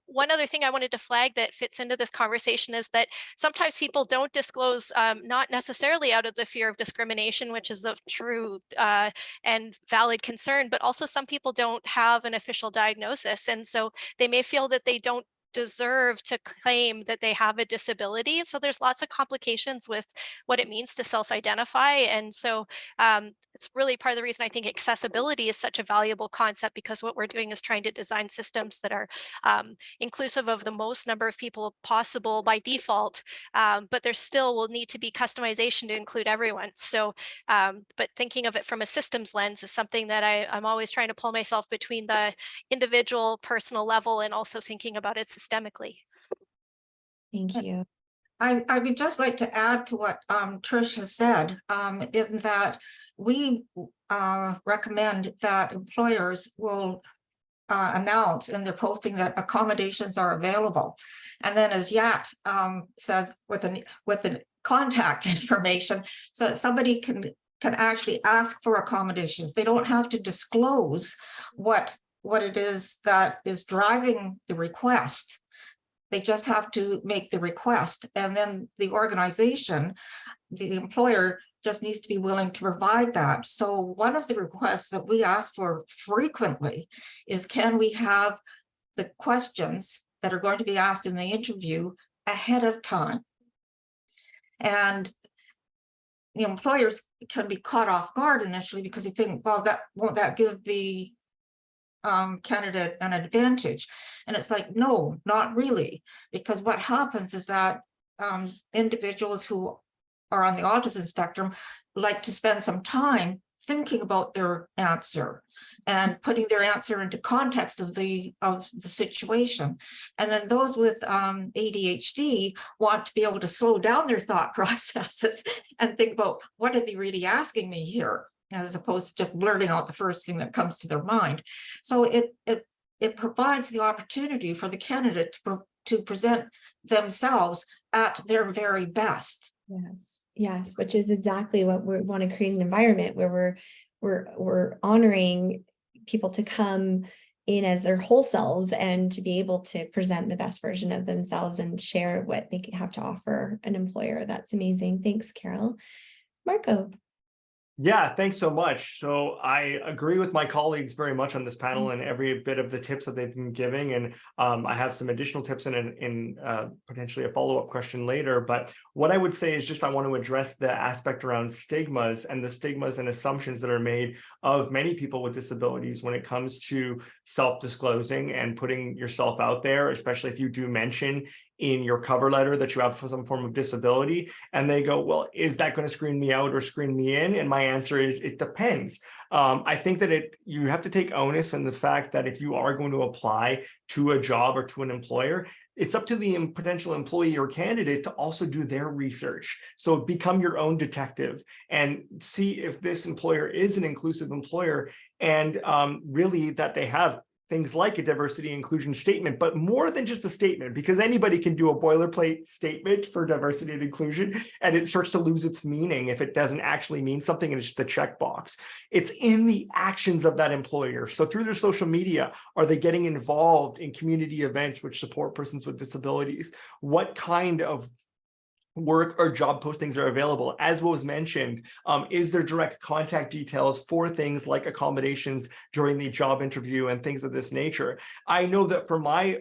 one other thing I wanted to flag that fits into this conversation is that sometimes people don't disclose, not necessarily out of the fear of discrimination, which is a true and valid concern, but also some people don't have an official diagnosis. And so they may feel that they don't deserve to claim that they have a disability. So there's lots of complications with what it means to self-identify. And so it's really part of the reason I think accessibility is such a valuable concept, because what we're doing is trying to design systems that are inclusive of the most number of people possible by default, but there still will need to be customization to include everyone. So, but thinking of it from a systems lens is something that I'm always trying to pull myself between the individual personal level and also thinking about it systemically. Thank you. I would just like to add to what Trish has said, in that we recommend that employers will announce in their posting that accommodations are available. And then, as Yat says, with the contact information, so that somebody can actually ask for accommodations. They don't have to disclose what it is that is driving the request. They just have to make the request, and then the organization, the employer, just needs to be willing to provide that. So one of the requests that we ask for frequently is, can we have the questions that are going to be asked in the interview ahead of time? And the employers can be caught off guard initially because they think, well, won't that give the candidate an advantage? And it's like, no, not really, because what happens is that individuals who are on the autism spectrum like to spend some time thinking about their answer and putting their answer into context of the situation. And then those with ADHD want to be able to slow down their thought processes and think about, what are they really asking me here, as opposed to just blurting out the first thing that comes to their mind. So it provides the opportunity for the candidate to present themselves at their very best. Yes, which is exactly what we want to create, an environment where we're honoring people to come in as their whole selves and to be able to present the best version of themselves and share what they have to offer an employer. That's amazing. Thanks, Carol. Marco. Yeah, thanks so much. So I agree with my colleagues very much on this panel and every bit of the tips that they've been giving. And I have some additional tips in potentially a follow-up question later. But what I would say is just I want to address the aspect around stigmas and the stigmas and assumptions that are made of many people with disabilities when it comes to self-disclosing and putting yourself out there, especially if you do mention in your cover letter that you have some form of disability, and they go, well, is that going to screen me out or screen me in? And my answer is, it depends. I think that you have to take onus in the fact that if you are going to apply to a job or to an employer, it's up to the potential employee or candidate to also do their research. So become your own detective and see if this employer is an inclusive employer, and really that they have things like a diversity inclusion statement, but more than just a statement, because anybody can do a boilerplate statement for diversity and inclusion, and it starts to lose its meaning if it doesn't actually mean something and it's just a checkbox. It's in the actions of that employer. So through their social media, are they getting involved in community events which support persons with disabilities? What kind of work or job postings are available? As was mentioned, is there direct contact details for things like accommodations during the job interview and things of this nature? I know that for my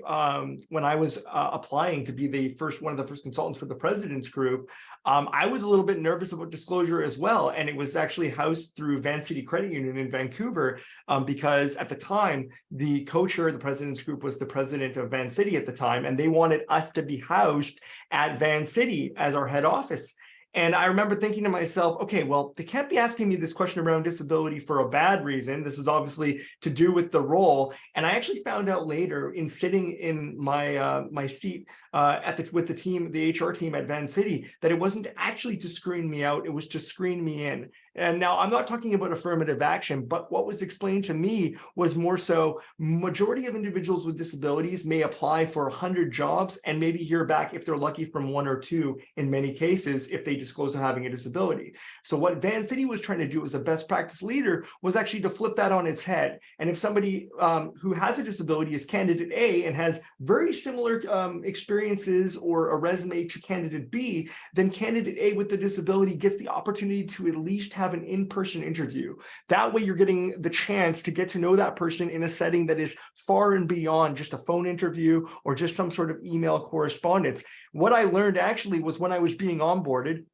when I was applying to be one of the first consultants for the President's Group, I was a little bit nervous about disclosure as well, and it was actually housed through Van City Credit Union in Vancouver, because at the time the co-chair of the President's Group was the president of Van City at the time, and they wanted us to be housed at Van City as our head office. And I remember thinking to myself, okay, well, they can't be asking me this question around disability for a bad reason. This is obviously to do with the role. And I actually found out later, in sitting in my my seat with the team, the HR team at Van City, that it wasn't actually to screen me out, it was to screen me in. And now I'm not talking about affirmative action, but what was explained to me was more so majority of individuals with disabilities may apply for 100 jobs and maybe hear back, if they're lucky, from 1 or 2 in many cases, if they disclose having a disability. So what Van City was trying to do as a best practice leader was actually to flip that on its head. And if somebody who has a disability is candidate A and has very similar experiences or a resume to candidate B, then candidate A with the disability gets the opportunity to at least have an in-person interview. That way you're getting the chance to get to know that person in a setting that is far and beyond just a phone interview or just some sort of email correspondence. What I learned actually was, when I was being onboarded,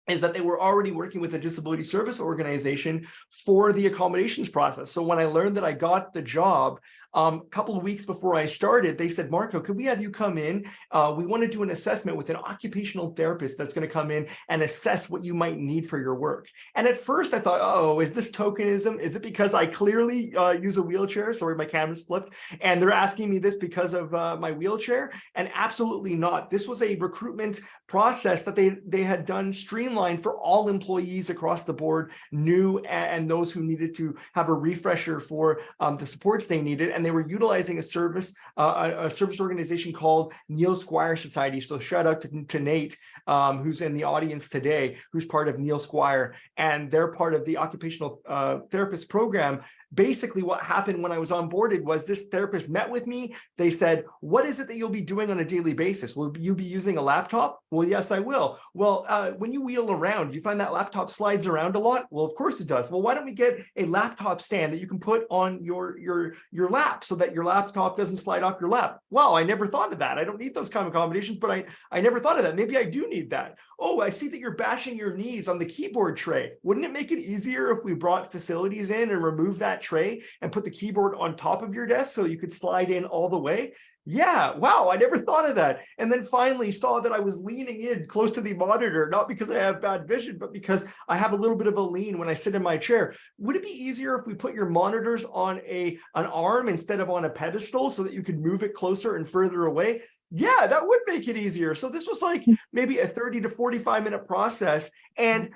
is that they were already working with a disability service organization for the accommodations process. So when I learned that I got the job, a couple of weeks before I started, they said, Marco, could we have you come in? We want to do an assessment with an occupational therapist that's going to come in and assess what you might need for your work. And at first I thought, oh, is this tokenism? Is it because I clearly use a wheelchair? Sorry, my camera's flipped. And they're asking me this because of my wheelchair? And absolutely not. This was a recruitment process that they had done streamlined for all employees across the board, new and those who needed to have a refresher for the supports they needed. And they were utilizing a service organization called Neil Squire Society. So shout out to Nate, who's in the audience today, who's part of Neil Squire, and they're part of the occupational therapist program. Basically, what happened when I was onboarded was this therapist met with me. They said, what is it that you'll be doing on a daily basis? Will you be using a laptop? Well, yes, I will. Well, when you wheel around, do you find that laptop slides around a lot? Well, of course it does. Well, why don't we get a laptop stand that you can put on your lap so that your laptop doesn't slide off your lap? Well, I never thought of that. I don't need those kind of accommodations, but I never thought of that. Maybe I do need that. Oh, I see that you're bashing your knees on the keyboard tray. Wouldn't it make it easier if we brought facilities in and removed that tray and put the keyboard on top of your desk so you could slide in all the way? Yeah, wow, I never thought of that. And then finally saw that I was leaning in close to the monitor, not because I have bad vision, but because I have a little bit of a lean when I sit in my chair. Would it be easier if we put your monitors on an arm instead of on a pedestal so that you could move it closer and further away? Yeah, that would make it easier. So this was like maybe a 30 to 45 minute process. And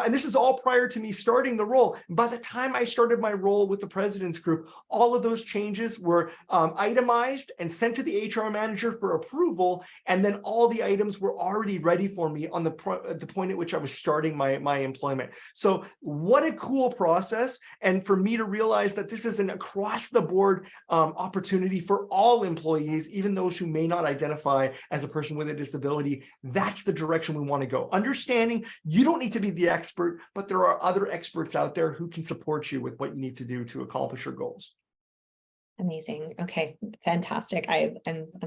this is all prior to me starting the role. By the time I started my role with the President's Group, all of those changes were itemized and sent to the HR manager for approval. And then all the items were already ready for me on the point at which I was starting my employment. So what a cool process. And for me to realize that this is an across the board opportunity for all employees, even those who may not identify as a person with a disability. That's the direction we want to go. Understanding you don't need to be the expert, but there are other experts out there who can support you with what you need to do to accomplish your goals. Amazing. Okay, fantastic. I'm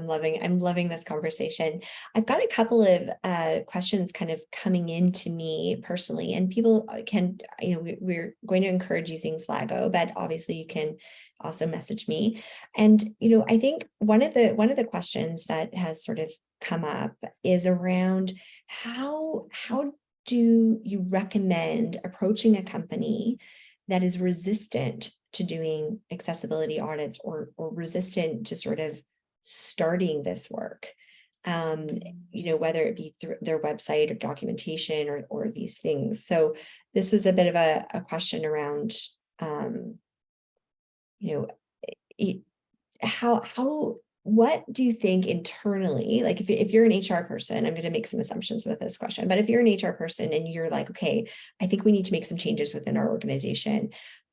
loving this conversation. I've got a couple of questions kind of coming into me personally, and people can, we're going to encourage using Slago, but obviously you can also message me. And I think one of the questions that has sort of come up is around how do you recommend approaching a company that is resistant to doing accessibility audits or resistant to sort of starting this work? Whether it be through their website or documentation or these things. So this was a bit of a question around, what do you think internally, like if you're an HR person, I'm going to make some assumptions with this question, but if you're an HR person and you're like, okay, I think we need to make some changes within our organization,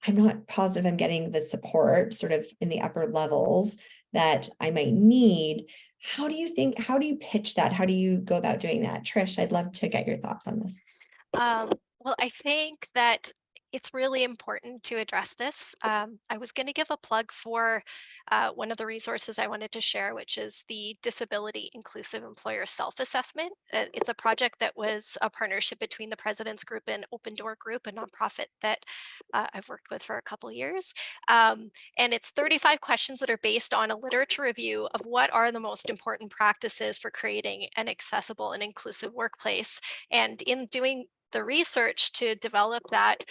I'm not positive I'm getting the support sort of in the upper levels that I might need. How do you pitch that? How do you go about doing that? Trish, I'd love to get your thoughts on this. Well, I think that it's really important to address this. I was going to give a plug for one of the resources I wanted to share, which is the Disability Inclusive Employer Self-Assessment. It's a project that was a partnership between the President's Group and Open Door Group, a nonprofit that I've worked with for a couple of years. And it's 35 questions that are based on a literature review of what are the most important practices for creating an accessible and inclusive workplace. And in doing the research to develop that,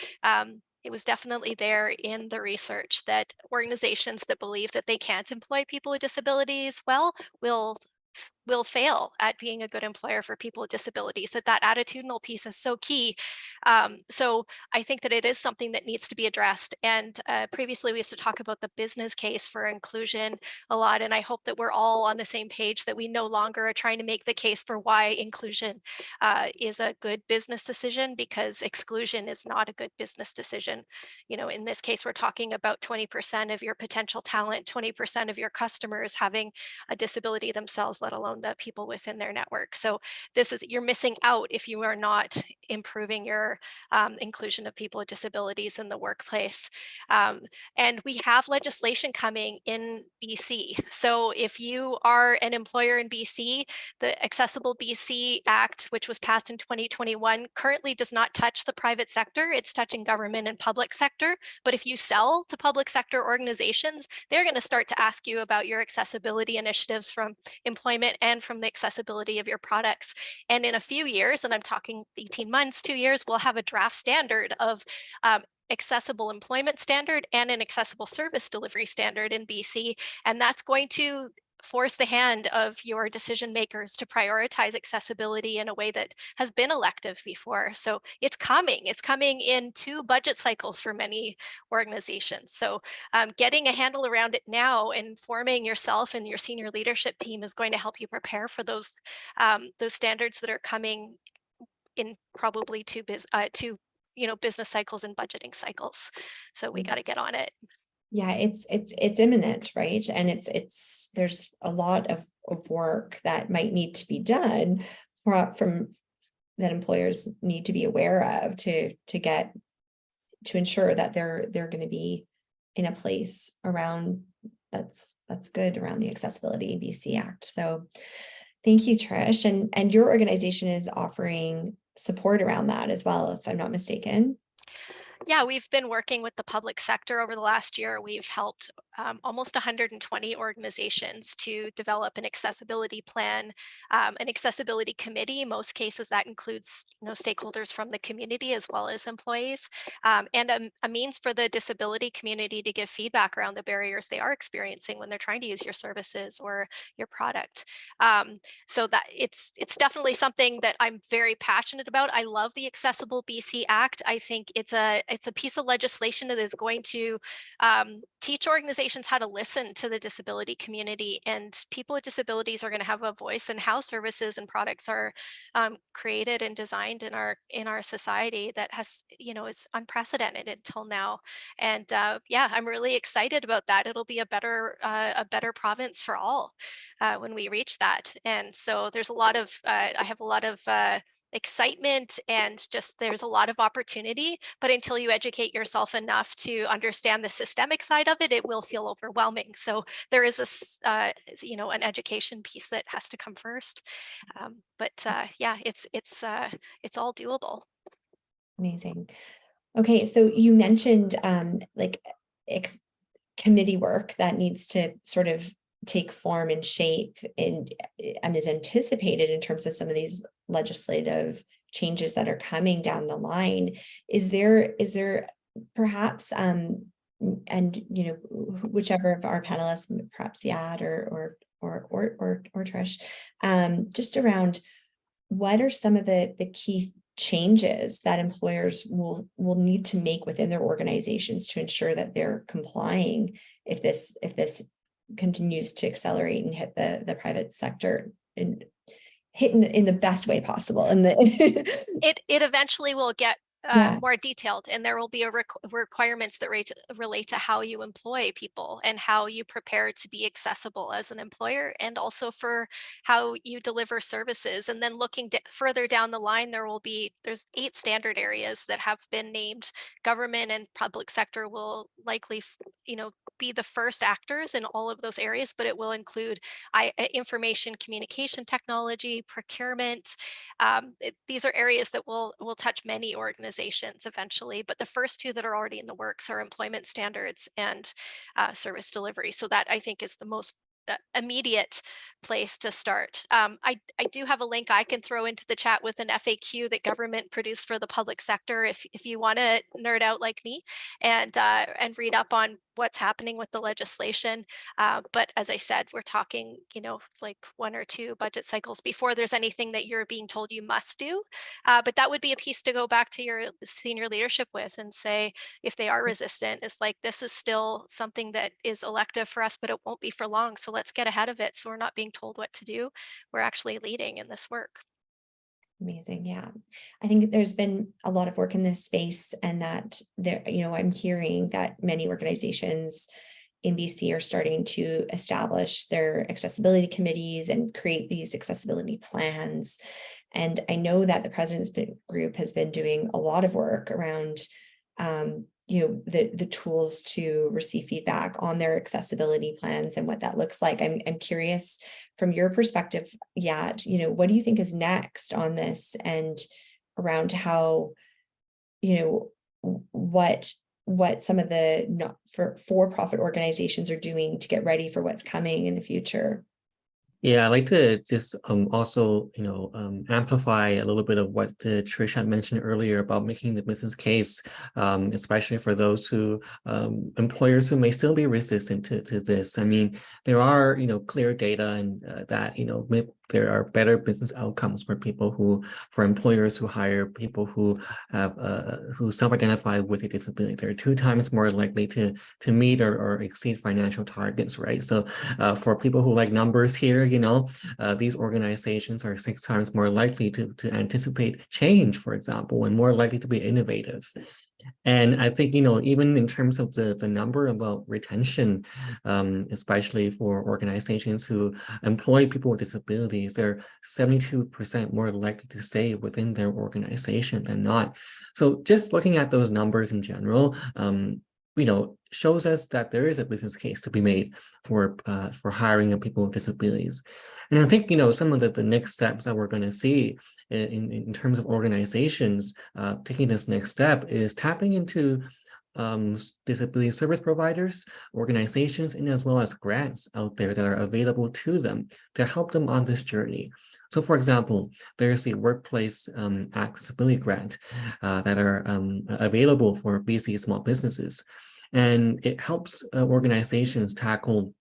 it was definitely there in the research that organizations that believe that they can't employ people with disabilities well will fail at being a good employer for people with disabilities, that attitudinal piece is so key. So I think that it is something that needs to be addressed. And previously we used to talk about the business case for inclusion a lot. And I hope that we're all on the same page, that we no longer are trying to make the case for why inclusion is a good business decision, because exclusion is not a good business decision. In this case, we're talking about 20% of your potential talent, 20% of your customers having a disability themselves, let alone the people within their network. So you're missing out if you are not improving your inclusion of people with disabilities in the workplace. And we have legislation coming in BC. So if you are an employer in BC, the Accessible BC Act, which was passed in 2021, currently does not touch the private sector. It's touching government and public sector. But if you sell to public sector organizations, they're going to start to ask you about your accessibility initiatives from employment and from the accessibility of your products. And in a few years, and I'm talking 18 months, 2 years, we'll have a draft standard of accessible employment standard and an accessible service delivery standard in BC. And that's going to force the hand of your decision makers to prioritize accessibility in a way that has been elective before. So it's coming in 2 budget cycles for many organizations. So getting a handle around it now, informing yourself and your senior leadership team is going to help you prepare for those standards that are coming in probably 2 business cycles and budgeting cycles. So we got to get on it. Yeah, it's imminent, right? And there's a lot of work that might need to be done from that employers need to be aware of to ensure that they're going to be in a place around that's good around the Accessibility BC Act. So thank you, Trish. And your organization is offering support around that as well, if I'm not mistaken. Yeah, we've been working with the public sector over the last year. We've helped almost 120 organizations to develop an accessibility plan, an accessibility committee. In most cases, that includes stakeholders from the community as well as employees, and a means for the disability community to give feedback around the barriers they are experiencing when they're trying to use your services or your product. So that it's definitely something that I'm very passionate about. I love the Accessible BC Act. I think it's a piece of legislation that is going to teach organizations how to listen to the disability community, and people with disabilities are going to have a voice in how services and products are created and designed in our society that has, it's unprecedented until now. And yeah, I'm really excited about that. It'll be a better province for all when we reach that. And so there's I have a lot of excitement, and just there's a lot of opportunity, but until you educate yourself enough to understand the systemic side of it, it will feel overwhelming. So there is an education piece that has to come first. But yeah, it's all doable. Amazing. Okay, so you mentioned committee work that needs to sort of take form and shape and is anticipated in terms of some of these legislative changes that are coming down the line. Is there perhaps and whichever of our panelists, perhaps Yad or Trish, just around what are some of the key changes that employers will need to make within their organizations to ensure that they're complying if this continues to accelerate and hit the private sector and hit in the best way possible. And it eventually will get Yeah. more detailed, and there will be requirements that relate to how you employ people and how you prepare to be accessible as an employer, and also for how you deliver services. And then looking further down the line, there's 8 standard areas that have been named. Government and public sector will likely, be the first actors in all of those areas, but it will include information communication technology, procurement. These are areas that will touch many organizations eventually, but the first 2 that are already in the works are employment standards and service delivery. So that, I think, is the most immediate place to start. I do have a link I can throw into the chat with an FAQ that government produced for the public sector if you want to nerd out like me and read up on what's happening with the legislation. But as I said, we're talking, like 1 or 2 budget cycles before there's anything that you're being told you must do. But that would be a piece to go back to your senior leadership with and say, if they are resistant, it's like, this is still something that is elective for us, but it won't be for long. So let's get ahead of it. So we're not being told what to do. We're actually leading in this work. Amazing. Yeah. I think there's been a lot of work in this space, and that there, I'm hearing that many organizations in BC are starting to establish their accessibility committees and create these accessibility plans. And I know that the President's Group has been doing a lot of work around the tools to receive feedback on their accessibility plans and what that looks like. I'm curious from your perspective, Yat, what do you think is next on this, and around how, what some of the for-profit organizations are doing to get ready for what's coming in the future? Yeah, I'd like to just also, amplify a little bit of what Trish had mentioned earlier about making the business case, especially for those employers who may still be resistant to this. I mean, there are, clear data and that, there are better business outcomes for employers who hire people who have who self-identify with a disability. They're 2 times more likely to meet or exceed financial targets, right? So for people who like numbers here, these organizations are 6 times more likely to anticipate change, for example, and more likely to be innovative. And I think, even in terms of the number about retention, especially for organizations who employ people with disabilities, they're 72% more likely to stay within their organization than not. So just looking at those numbers in general, shows us that there is a business case to be made for hiring of people with disabilities. And I think, some of the next steps that we're going to see in terms of organizations taking this next step is tapping into disability service providers, organizations, and as well as grants out there that are available to them to help them on this journey. So, for example, there's the Workplace Accessibility Grant that are available for BC small businesses. And it helps organizations tackle,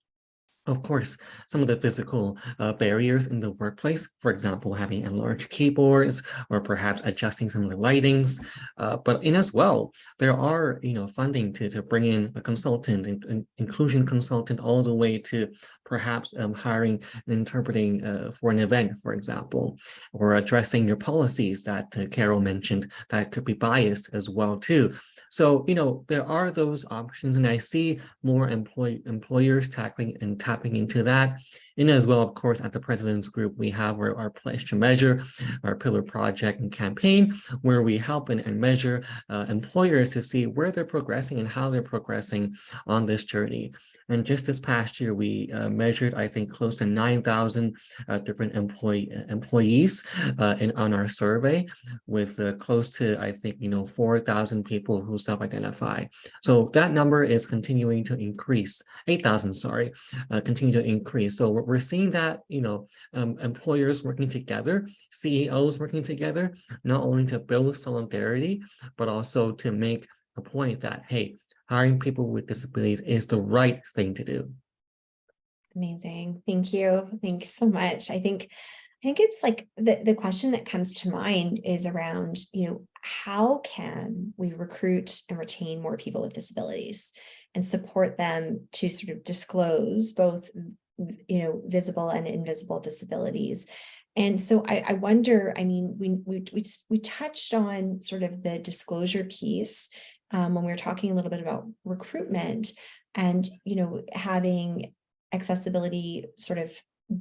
of course, some of the physical barriers in the workplace, for example, having enlarged keyboards or perhaps adjusting some of the lightings. But as well, there are funding to bring in a consultant, an inclusion consultant, all the way to perhaps hiring and interpreting for an event, for example, or addressing your policies that Carol mentioned that could be biased as well too. So there are those options, and I see more employers tapping into that. And as well, of course, at the President's Group, we have our Pledge to Measure, our pillar project and campaign, where we help and measure employers to see where they're progressing and how they're progressing on this journey. And just this past year, we measured, I think, close to 9,000 different employees on our survey, with close to, I think, 4,000 people who self-identify. So that number is continuing to increase, 8,000, sorry, continue to increase. So we're seeing that, employers working together, CEOs working together, not only to build solidarity, but also to make a point that, hey, hiring people with disabilities is the right thing to do. Amazing. Thank you. Thanks so much. I think it's like the question that comes to mind is around, how can we recruit and retain more people with disabilities and support them to sort of disclose both, visible and invisible disabilities. And so I wonder, I mean, we touched on sort of the disclosure piece when we were talking a little bit about recruitment and, having accessibility sort of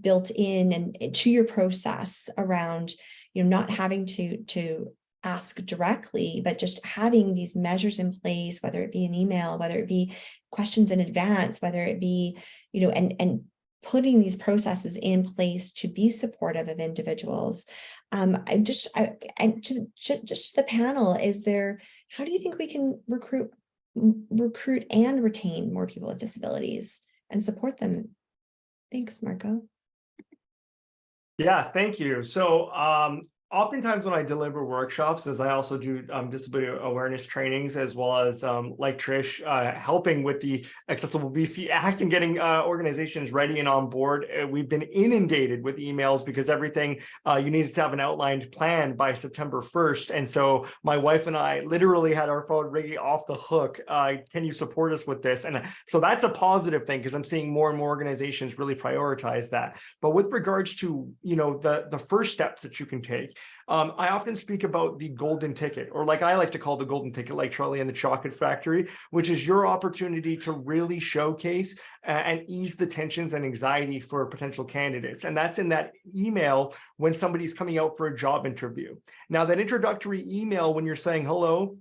built in and to your process around, not having to ask directly, but just having these measures in place, whether it be an email, whether it be questions in advance, whether it be, and putting these processes in place to be supportive of individuals. And just the panel, how do you think we can recruit and retain more people with disabilities and support them? Thanks, Marco. Yeah, thank you. So oftentimes when I deliver workshops, as I also do disability awareness trainings, as well as like Trish, helping with the Accessible BC Act and getting organizations ready and on board, we've been inundated with emails because everything you needed to have an outlined plan by September 1st. And so my wife and I literally had our phone ringing off the hook. Can you support us with this? And so that's a positive thing, because I'm seeing more and more organizations really prioritize that. But with regards to, the first steps that you can take, I often speak about the golden ticket, or like I like to call the golden ticket, like Charlie and the Chocolate Factory, which is your opportunity to really showcase and ease the tensions and anxiety for potential candidates. And that's in that email when somebody's coming out for a job interview. Now, that introductory email, when you're saying, hello,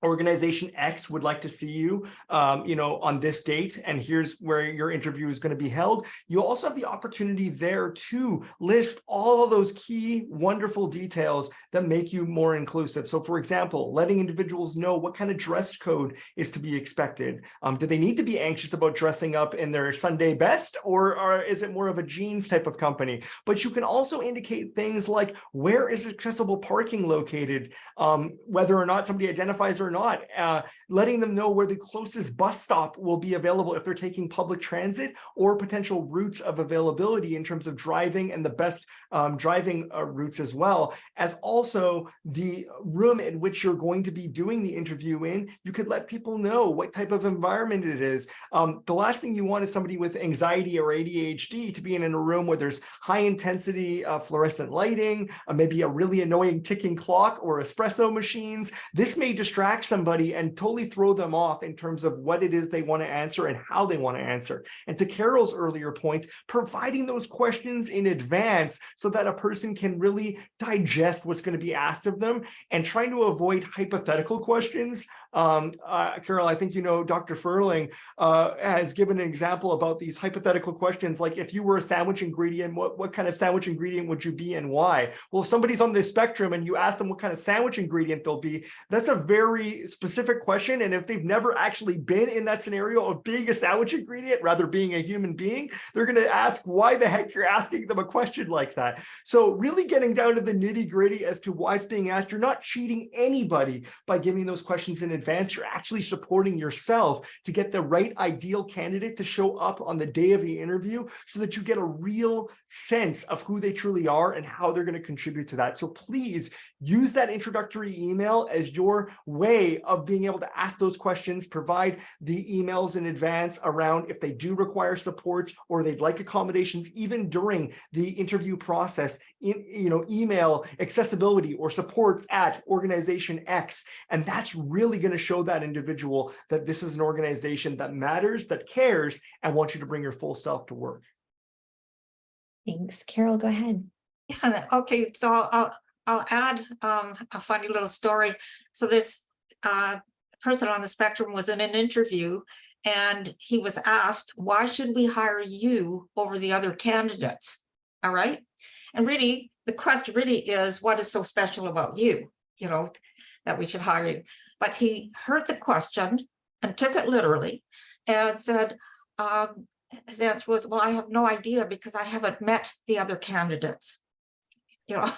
organization X would like to see you, on this date, and here's where your interview is going to be held. You also have the opportunity there to list all of those key, wonderful details that make you more inclusive. So, for example, letting individuals know what kind of dress code is to be expected. Do they need to be anxious about dressing up in their Sunday best, or is it more of a jeans type of company? But you can also indicate things like, where is accessible parking located, whether or not somebody identifies or not, letting them know where the closest bus stop will be available if they're taking public transit, or potential routes of availability in terms of driving and the best driving routes, as well as also the room in which you're going to be doing the interview in. You could let people know what type of environment it is. The last thing you want is somebody with anxiety or ADHD to be in a room where there's high intensity fluorescent lighting, maybe a really annoying ticking clock or espresso machines. This may distract somebody and totally throw them off in terms of what it is they want to answer and how they want to answer. And to Carol's earlier point, providing those questions in advance so that a person can really digest what's going to be asked of them, and trying to avoid hypothetical questions. Carol, I think Dr. Furling has given an example about these hypothetical questions, like if you were a sandwich ingredient, what kind of sandwich ingredient would you be and why? Well, if somebody's on the spectrum and you ask them what kind of sandwich ingredient they'll be, that's a very specific question. And if they've never actually been in that scenario of being a sandwich ingredient, rather being a human being, they're going to ask why the heck you're asking them a question like that. So really getting down to the nitty gritty as to why it's being asked. You're not cheating anybody by giving those questions in advance. You're actually supporting yourself to get the right ideal candidate to show up on the day of the interview, so that you get a real sense of who they truly are and how they're going to contribute to that. So please use that introductory email as your way of being able to ask those questions. Provide the emails in advance around if they do require support or they'd like accommodations, even during the interview process. Email accessibility or supports at organization X, and that's really going to show that individual that this is an organization that matters, that cares, and wants you to bring your full self to work. Thanks. Carol, go ahead. Yeah, okay, so I'll add a funny little story. So this person on the spectrum was in an interview, and he was asked, why should we hire you over the other candidates? All right. And really, the question really is, what is so special about you, that we should hire you? But he heard the question and took it literally and said, his answer was, well, I have no idea because I haven't met the other candidates. Fair.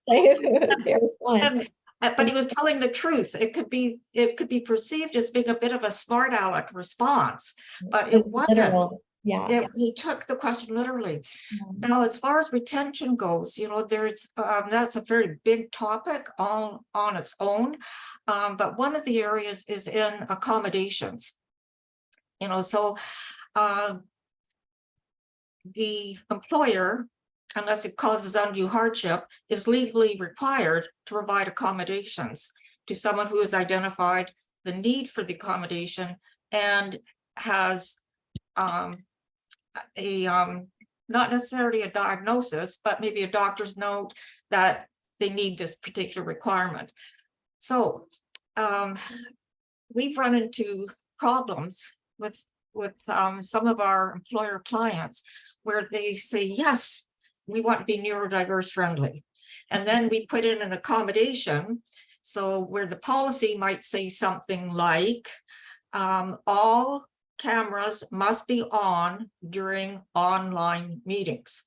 Fair response. But he was telling the truth. It could be perceived as being a bit of a smart aleck response, but it wasn't. Literal. Yeah. He took the question literally. Yeah. Now, as far as retention goes, there's that's a very big topic on its own. But one of the areas is in accommodations. So the employer, unless it causes undue hardship, is legally required to provide accommodations to someone who has identified the need for the accommodation and has not necessarily a diagnosis, but maybe a doctor's note that they need this particular requirement. So we've run into problems with some of our employer clients where they say, yes, we want to be neurodiverse friendly. And then we put in an accommodation. So where the policy might say something like, all cameras must be on during online meetings.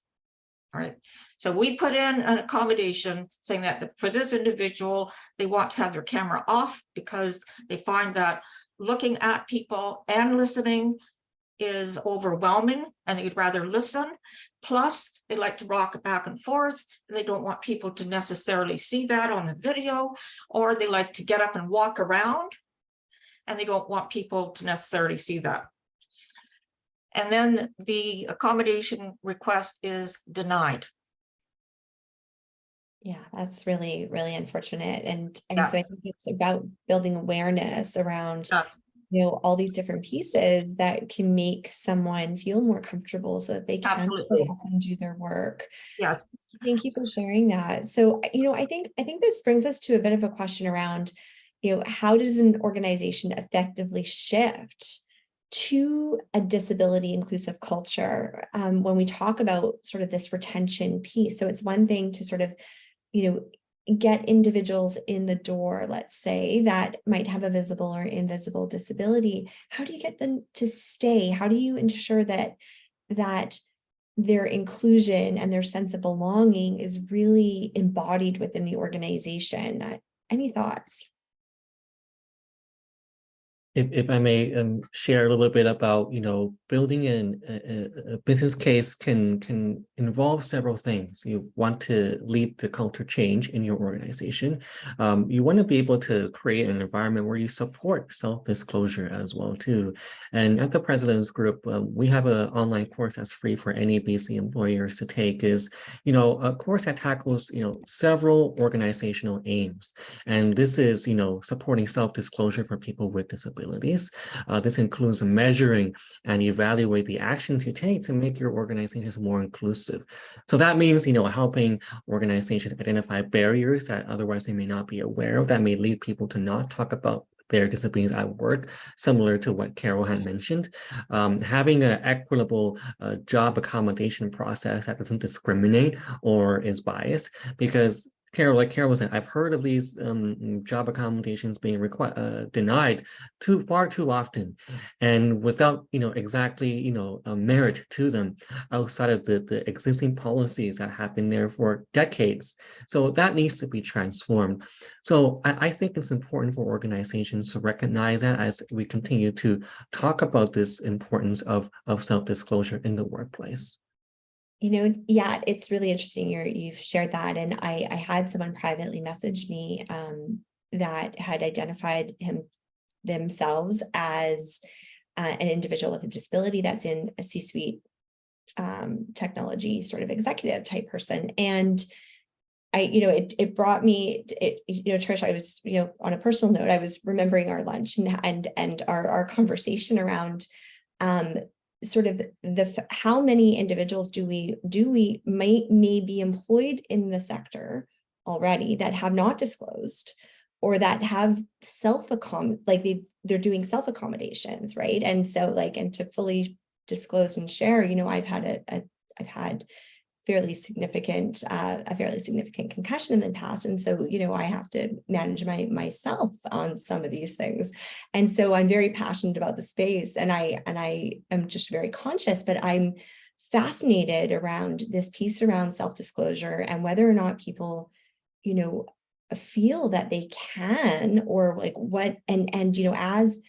All right. So we put in an accommodation saying that for this individual, they want to have their camera off because they find that looking at people and listening is overwhelming and they'd rather listen. Plus, they like to rock back and forth. And they don't want people to necessarily see that on the video, or they like to get up and walk around and they don't want people to necessarily see that. And then the accommodation request is denied. Yeah, that's really, really unfortunate. And Yeah. so I think it's about building awareness around, Yes. all these different pieces that can make someone feel more comfortable so that they can Absolutely. go and do their work. Yes. Thank you for sharing that. So, I think this brings us to a bit of a question around, how does an organization effectively shift to a disability inclusive culture when we talk about sort of this retention piece? So it's one thing to sort of, get individuals in the door, let's say, that might have a visible or invisible disability. How do you get them to stay? How do you ensure that their inclusion and their sense of belonging is really embodied within the organization? Any thoughts? If I may share a little bit about, building a business case can involve several things. You want to lead the culture change in your organization. You want to be able to create an environment where you support self-disclosure as well too. And at the President's Group, we have an online course that's free for any BC employers to take. Is a course that tackles several organizational aims, and this is supporting self-disclosure for people with disabilities. This includes measuring and evaluate the actions you take to make your organizations more inclusive. So that means, helping organizations identify barriers that otherwise they may not be aware of, that may lead people to not talk about their disabilities at work, similar to what Carol had mentioned. Having an equitable job accommodation process that doesn't discriminate or is biased, because like Carol said, I've heard of these job accommodations being denied far too often, and without exactly merit to them outside of the existing policies that have been there for decades. So that needs to be transformed. So I think it's important for organizations to recognize that as we continue to talk about this importance of self-disclosure in the workplace. Yeah, it's really interesting you've shared that. And I had someone privately message me that had identified themselves as an individual with a disability that's in a C-suite technology sort of executive type person. And it brought me, Trish, I was, on a personal note, I was remembering our lunch and our conversation around sort of how many individuals do we may be employed in the sector already that have not disclosed, or that have they're doing self accommodations, right? And so like, and to fully disclose and share, I've had I've had a fairly significant concussion in the past. And so, I have to manage myself on some of these things. And so I'm very passionate about the space, and I am just very conscious, but I'm fascinated around this piece around self-disclosure and whether or not people, feel that they can, or like what, and as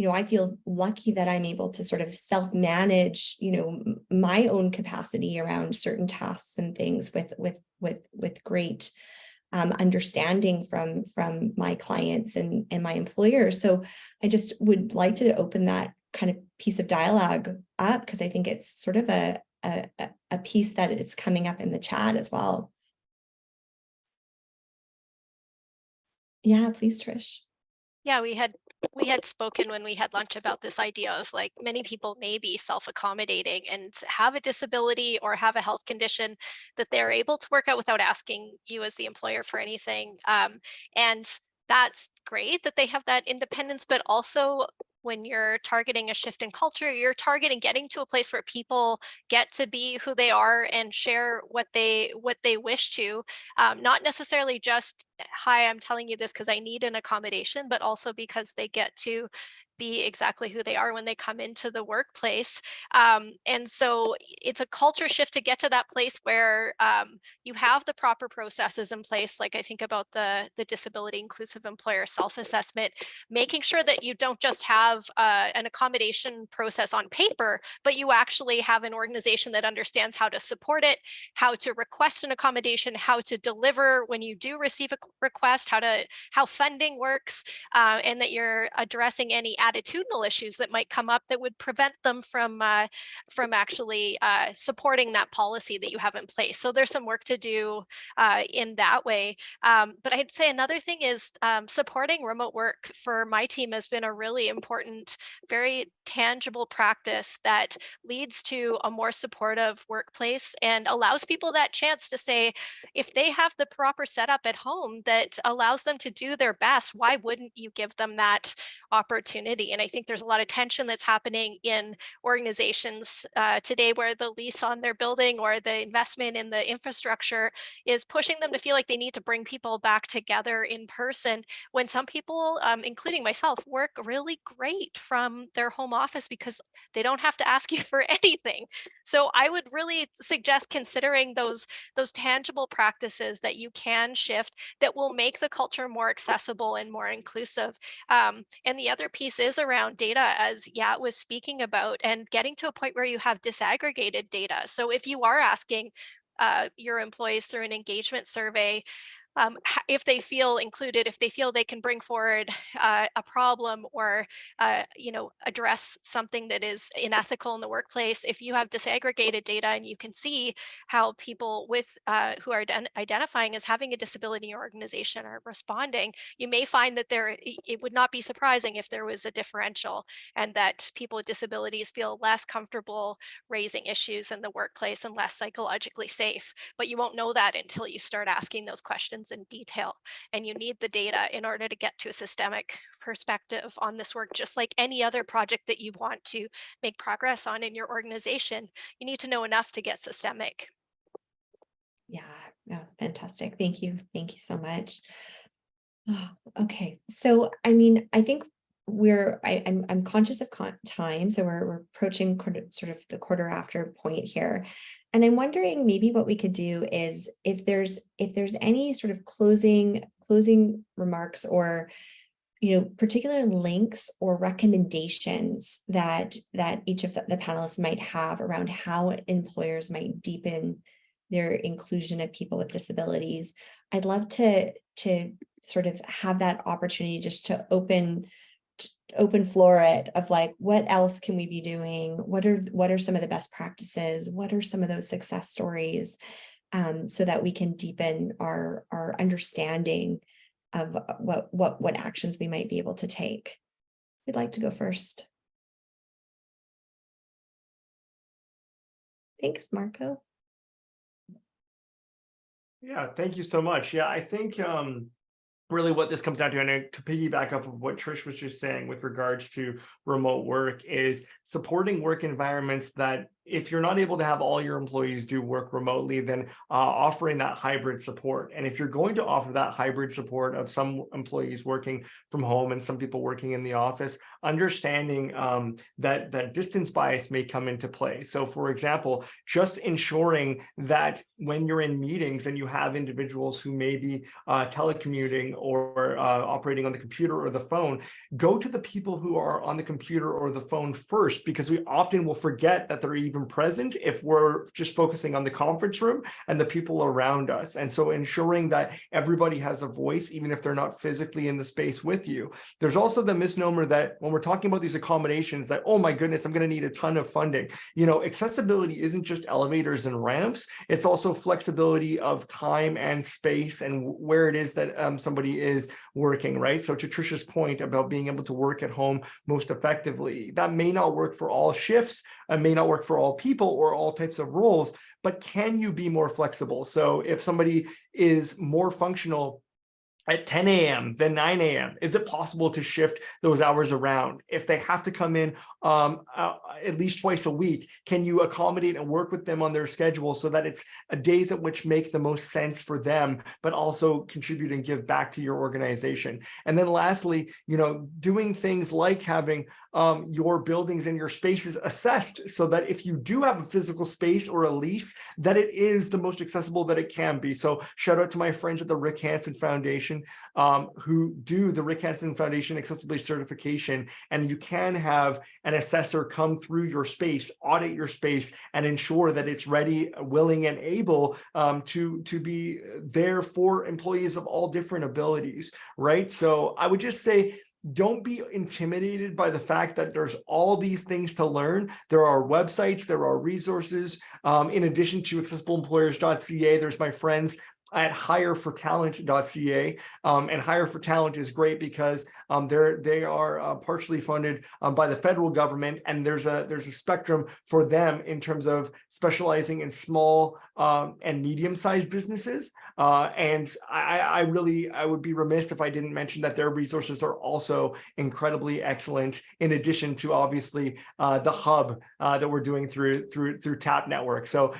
I feel lucky that I'm able to sort of self-manage, my own capacity around certain tasks and things with great understanding from my clients and my employers. So I just would like to open that kind of piece of dialogue up, because I think it's sort of a piece that it's coming up in the chat as well. Yeah, please, Trish. Yeah, we had spoken when we had lunch about this idea of like many people may be self-accommodating and have a disability or have a health condition that they're able to work out without asking you as the employer for anything. And that's great that they have that independence, but also when you're targeting a shift in culture, you're targeting getting to a place where people get to be who they are and share what they wish to, not necessarily just, hi, I'm telling you this because I need an accommodation, but also because they get to be exactly who they are when they come into the workplace. And so it's a culture shift to get to that place where you have the proper processes in place. Like I think about the disability inclusive employer self-assessment, making sure that you don't just have an accommodation process on paper, but you actually have an organization that understands how to support it, how to request an accommodation, how to deliver when you do receive a request, how funding works, and that you're addressing any attitudinal issues that might come up that would prevent them from actually supporting that policy that you have in place. So there's some work to do in that way. But I'd say another thing is supporting remote work for my team has been a really important, very tangible practice that leads to a more supportive workplace and allows people that chance to say, if they have the proper setup at home that allows them to do their best, why wouldn't you give them that opportunity? And I think there's a lot of tension that's happening in organizations today where the lease on their building or the investment in the infrastructure is pushing them to feel like they need to bring people back together in person, when some people, including myself, work really great from their home office because they don't have to ask you for anything. So I would really suggest considering those tangible practices that you can shift that will make the culture more accessible and more inclusive. And the other piece is around data, as Yat was speaking about, and getting to a point where you have disaggregated data. So if you are asking your employees through an engagement survey, if they feel included, if they feel they can bring forward a problem or address something that is unethical in the workplace, if you have disaggregated data and you can see how people with who are identifying as having a disability in your organization are responding, you may find that it would not be surprising if there was a differential and that people with disabilities feel less comfortable raising issues in the workplace and less psychologically safe. But you won't know that until you start asking those questions in detail, and you need the data in order to get to a systemic perspective on this work. Just like any other project that you want to make progress on in your organization, you need to know enough to get systemic. Yeah, fantastic. Thank you so much. Okay, so I mean, I think I'm conscious of time, so we're approaching sort of the quarter after point here, and I'm wondering maybe what we could do is if there's any sort of closing remarks or particular links or recommendations that each of the panelists might have around how employers might deepen their inclusion of people with disabilities. I'd love to sort of have that opportunity just to open floor it of like, what else can we be doing? What are some of the best practices? What are some of those success stories? So that we can deepen our understanding of what actions we might be able to take. Who'd like to go first? Thanks, Marco. Yeah, thank you so much. Yeah, I think really what this comes down to, and to piggyback off of what Trish was just saying with regards to remote work, is supporting work environments that if you're not able to have all your employees do work remotely, then offering that hybrid support. And if you're going to offer that hybrid support of some employees working from home and some people working in the office, understanding that distance bias may come into play. So for example, just ensuring that when you're in meetings and you have individuals who may be telecommuting or operating on the computer or the phone, go to the people who are on the computer or the phone first, because we often will forget that they're even present if we're just focusing on the conference room and the people around us. And so ensuring that everybody has a voice, even if they're not physically in the space with you. There's also the misnomer that when we're talking about these accommodations that, oh my goodness, I'm going to need a ton of funding. You know, accessibility isn't just elevators and ramps. It's also flexibility of time and space and where it is that somebody is working, right? So to Trisha's point about being able to work at home most effectively, that may not work for all shifts, and may not work for all people or all types of roles, but can you be more flexible? So if somebody is more functional at 10 a.m. than 9 a.m., is it possible to shift those hours around? If they have to come in at least twice a week, can you accommodate and work with them on their schedule so that it's days at which make the most sense for them, but also contribute and give back to your organization? And then lastly, you know, doing things like having your buildings and your spaces assessed so that if you do have a physical space or a lease, that it is the most accessible that it can be. So shout out to my friends at the Rick Hansen Foundation who do the Rick Hansen Foundation accessibility certification, and you can have an assessor come through your space, audit your space, and ensure that it's ready, willing, and able to be there for employees of all different abilities, right? So I would just say, don't be intimidated by the fact that there's all these things to learn. There are websites, there are resources. In addition to accessibleemployers.ca, there's my friends at hirefortalent.ca, and Hire for Talent is great because they are partially funded by the federal government, and there's a spectrum for them in terms of specializing in small and medium-sized businesses. And I would be remiss if I didn't mention that their resources are also incredibly excellent, in addition to obviously the hub that we're doing through TAP Network. So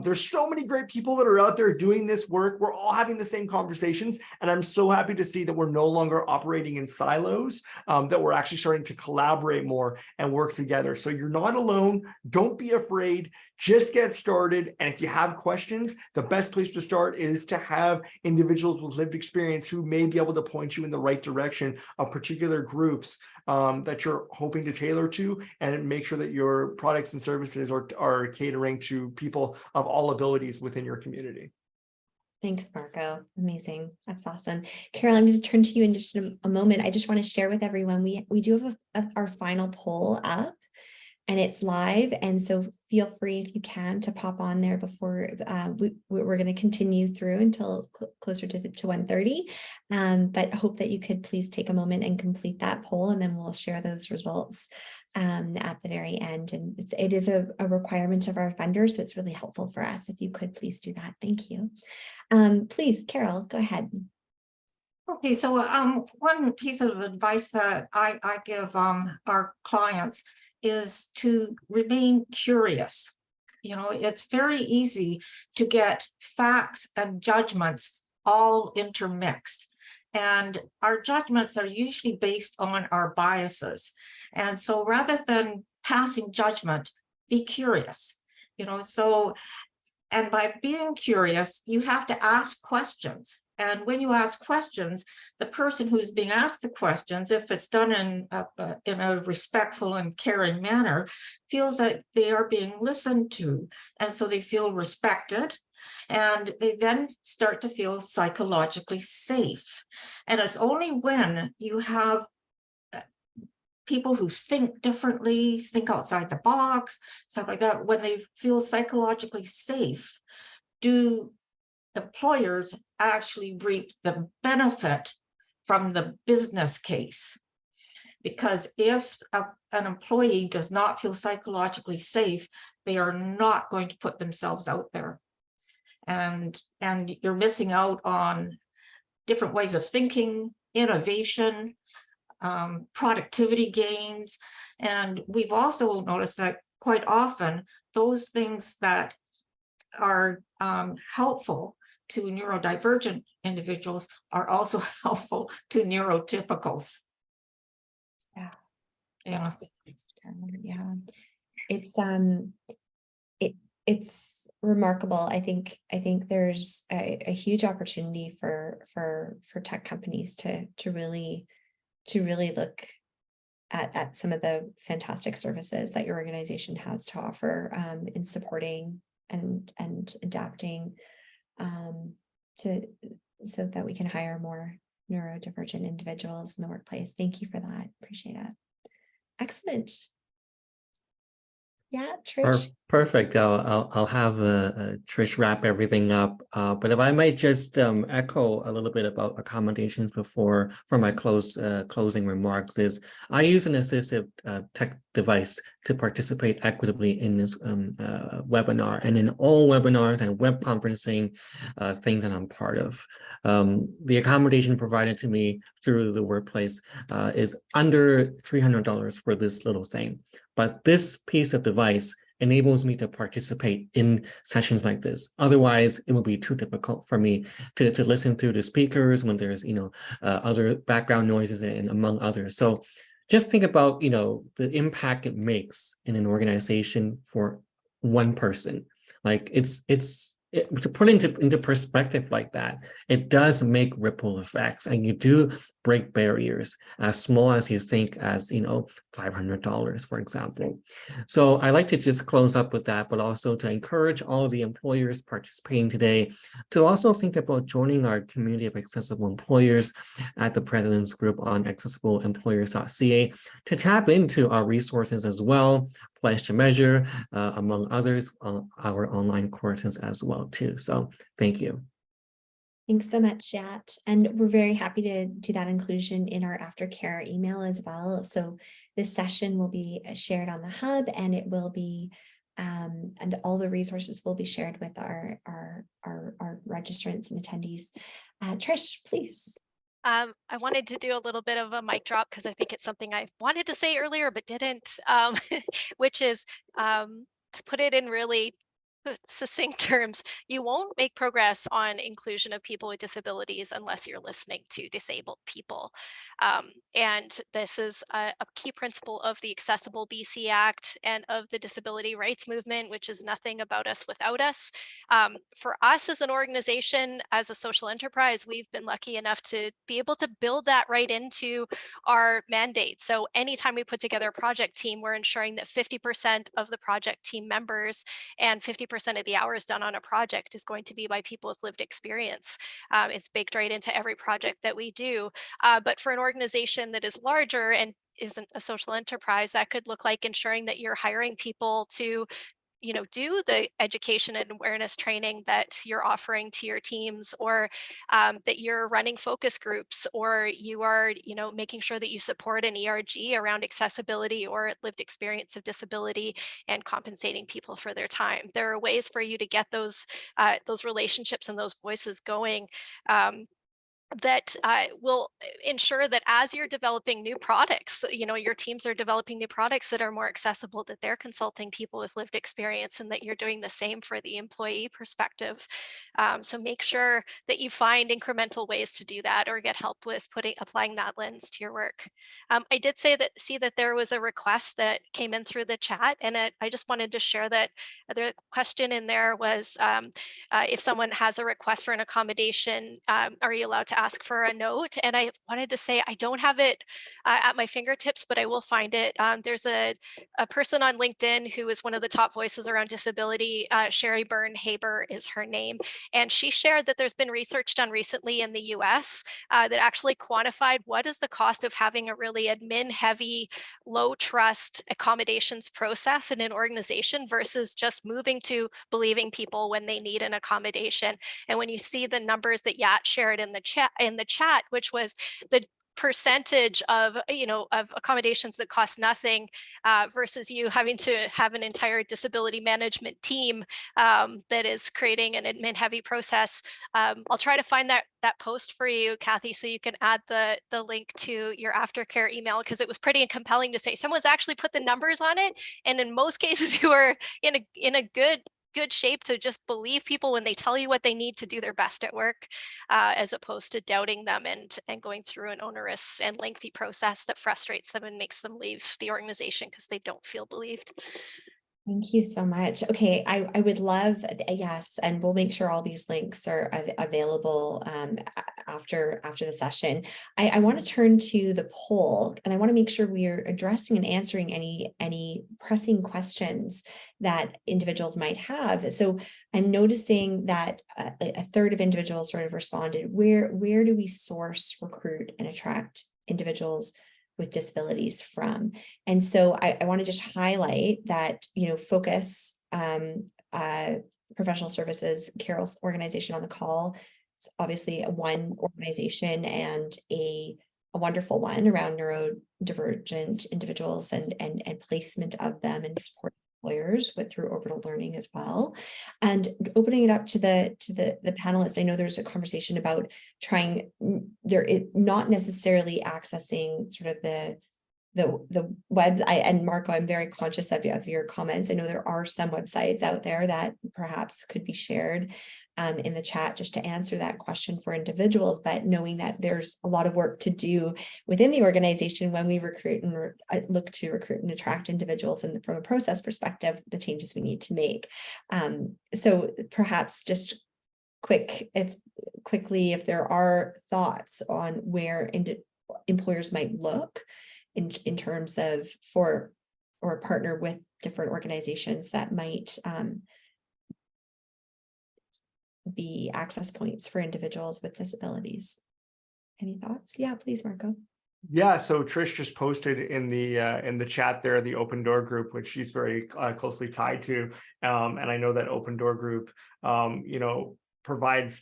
there's so many great people that are out there doing this work. We're all having the same conversations, and I'm so happy to see that we're no longer operating in silos, that we're actually starting to collaborate more and work together. So you're not alone. Don't be afraid. Just get started. And if you have questions, the best place to start is to have individuals with lived experience who may be able to point you in the right direction of particular groups that you're hoping to tailor to, and make sure that your products and services are catering to people of all abilities within your community. Thanks, Marco. Amazing. That's awesome. Carol, I'm going to turn to you in just a moment. I just want to share with everyone, we do have our final poll up, and it's live. And so feel free, if you can, to pop on there before we're going to continue through until closer to 1:30. But hope that you could please take a moment and complete that poll, and then we'll share those results at the very end. And it is a requirement of our funders, so it's really helpful for us. If you could please do that. Thank you. Please, Carol, go ahead. Okay, so one piece of advice that I give our clients is to remain curious. You know, it's very easy to get facts and judgments all intermixed. And our judgments are usually based on our biases. And so rather than passing judgment, be curious. You know, so, and by being curious, you have to ask questions. And when you ask questions, the person who's being asked the questions, if it's done in a respectful and caring manner, feels that they are being listened to. And so they feel respected, and they then start to feel psychologically safe. And it's only when you have people who think differently, think outside the box, stuff like that, when they feel psychologically safe, do employers actually reap the benefit from the business case. Because if an employee does not feel psychologically safe, they are not going to put themselves out there. And you're missing out on different ways of thinking, innovation, productivity gains. And we've also noticed that quite often those things that are helpful to neurodivergent individuals are also helpful to neurotypicals. Yeah. Yeah. Yeah, it's remarkable. I think there's a huge opportunity for tech companies to really look at some of the fantastic services that your organization has to offer in supporting and adapting so that we can hire more neurodivergent individuals in the workplace. Thank you for that. Appreciate it. Excellent. Yeah, Trish. Perfect. I'll have Trish wrap everything up. But if I might just echo a little bit about accommodations for my closing remarks is I use an assistive tech device to participate equitably in this webinar and in all webinars and web conferencing things that I'm part of. The accommodation provided to me through the workplace is under $300 for this little thing. But this piece of device enables me to participate in sessions like this. Otherwise, it would be too difficult for me to listen to the speakers when there's, other background noises and among others. So just think about, the impact it makes in an organization for one person. Like to put into perspective like that, it does make ripple effects, and you do break barriers as small as you think as, $500, for example. So I like to just close up with that, but also to encourage all the employers participating today to also think about joining our community of accessible employers at the President's Group on accessibleemployers.ca to tap into our resources as well, Pledge to Measure, among others, our online courses as well too. So thank you. Thanks so much, Yat. And we're very happy to do that inclusion in our aftercare email as well. So this session will be shared on the hub, and it will be, and all the resources will be shared with our registrants and attendees. Trish, please. I wanted to do a little bit of a mic drop because I think it's something I wanted to say earlier but didn't, which is to put it in really succinct terms, you won't make progress on inclusion of people with disabilities unless you're listening to disabled people. And this is a key principle of the Accessible BC Act and of the disability rights movement, which is nothing about us without us. For us as an organization, as a social enterprise, we've been lucky enough to be able to build that right into our mandate. So anytime we put together a project team, we're ensuring that 50% of the project team members and 50% of the hours done on a project is going to be by people with lived experience. It's baked right into every project that we do. But for an organization that is larger and isn't a social enterprise, that could look like ensuring that you're hiring people to do the education and awareness training that you're offering to your teams, or that you're running focus groups, or you are, making sure that you support an ERG around accessibility or lived experience of disability and compensating people for their time. There are ways for you to get those relationships and those voices going. That will ensure that as you're developing new products, your teams are developing new products that are more accessible, that they're consulting people with lived experience, and that you're doing the same for the employee perspective. So make sure that you find incremental ways to do that, or get help with applying that lens to your work. I did see that there was a request that came in through the chat, and I just wanted to share that the question in there was, if someone has a request for an accommodation, are you allowed to ask for a note? And I wanted to say I don't have it at my fingertips, but I will find it. There's a person on LinkedIn who is one of the top voices around disability. Sherry Byrne Haber is her name. And she shared that there's been research done recently in the US that actually quantified what is the cost of having a really admin heavy, low trust accommodations process in an organization versus just moving to believing people when they need an accommodation. And when you see the numbers that Yat shared in the chat, which was the percentage of, of accommodations that cost nothing versus you having to have an entire disability management team that is creating an admin heavy process. I'll try to find that post for you, Kathy, so you can add the link to your aftercare email, because it was pretty compelling to say someone's actually put the numbers on it. And in most cases, you are in a good shape to just believe people when they tell you what they need to do their best at work, as opposed to doubting them and going through an onerous and lengthy process that frustrates them and makes them leave the organization because they don't feel believed. Thank you so much. Okay, I would love, yes, and we'll make sure all these links are available after the session. I want to turn to the poll, and I want to make sure we are addressing and answering any pressing questions that individuals might have. So I'm noticing that a third of individuals sort of responded, where do we source, recruit, and attract individuals with disabilities from? And so I want to just highlight that, Focus Professional Services, Carol's organization on the call, it's obviously one organization and a wonderful one around neurodivergent individuals and placement of them and support employers through orbital learning as well. And opening it up to the panelists, I know there's a conversation about not necessarily accessing sort of the web. And Marco, I'm very conscious of your comments. I know there are some websites out there that perhaps could be shared in the chat just to answer that question for individuals, but knowing that there's a lot of work to do within the organization when we recruit and look to recruit and attract individuals, and from a process perspective, the changes we need to make. So perhaps just quickly, if there are thoughts on where employers might look in terms of or partner with different organizations that might be access points for individuals with disabilities. Any thoughts? Yeah, please, Marco. Yeah, so Trish just posted in the chat there the Open Door group, which she's very closely tied to, and I know that Open Door group, provides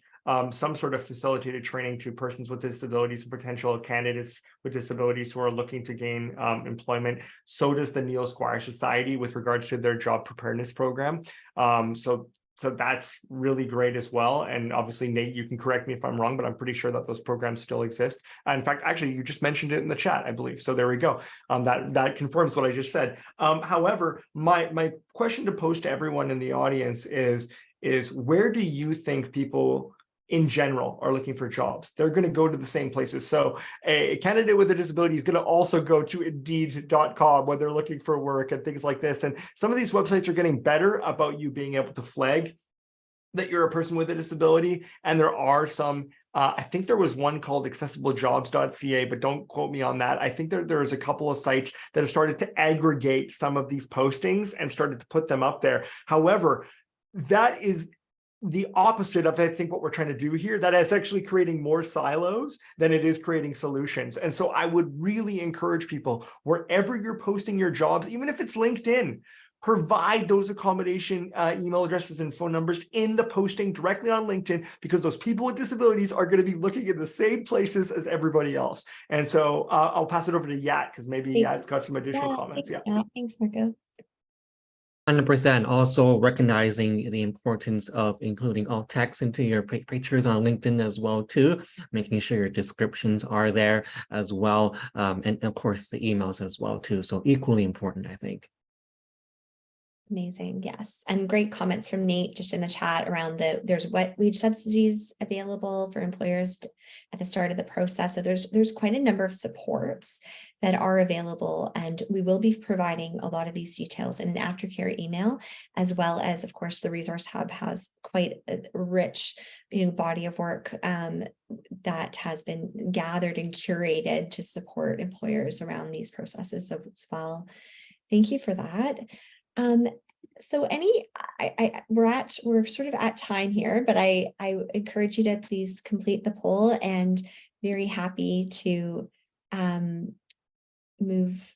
some sort of facilitated training to persons with disabilities and potential candidates with disabilities who are looking to gain employment. So does the Neil Squire Society with regards to their job preparedness program. So that's really great as well. And obviously, Nate, you can correct me if I'm wrong, but I'm pretty sure that those programs still exist. In fact, actually, you just mentioned it in the chat, I believe. So there we go. That confirms what I just said. However, my question to pose to everyone in the audience is where do you think people in general are looking for jobs? They're going to go to the same places. So a candidate with a disability is going to also go to Indeed.com when they're looking for work and things like this. And some of these websites are getting better about you being able to flag that you're a person with a disability. And there are some, I think there was one called accessiblejobs.ca, but don't quote me on that. I think there's a couple of sites that have started to aggregate some of these postings and started to put them up there. However, that is the opposite of, I think, what we're trying to do here. That is actually creating more silos than it is creating solutions. And so I would really encourage people, wherever you're posting your jobs, even if it's LinkedIn, provide those accommodation email addresses and phone numbers in the posting directly on LinkedIn, because those people with disabilities are going to be looking in the same places as everybody else. And so I'll pass it over to Yat, because maybe Yat's got some additional comments. Thanks, Marco. 100%. Also recognizing the importance of including alt text into your pictures on LinkedIn as well too, making sure your descriptions are there as well, and of course the emails as well too. So equally important, I think. Amazing, yes, and great comments from Nate just in the chat around there's wage subsidies available for employers at the start of the process. So there's quite a number of supports that are available, and we will be providing a lot of these details in an aftercare email, as well as, of course, the Resource Hub has quite a rich body of work that has been gathered and curated to support employers around these processes as well. Thank you for that. So we're sort of at time here, but I encourage you to please complete the poll, and very happy to move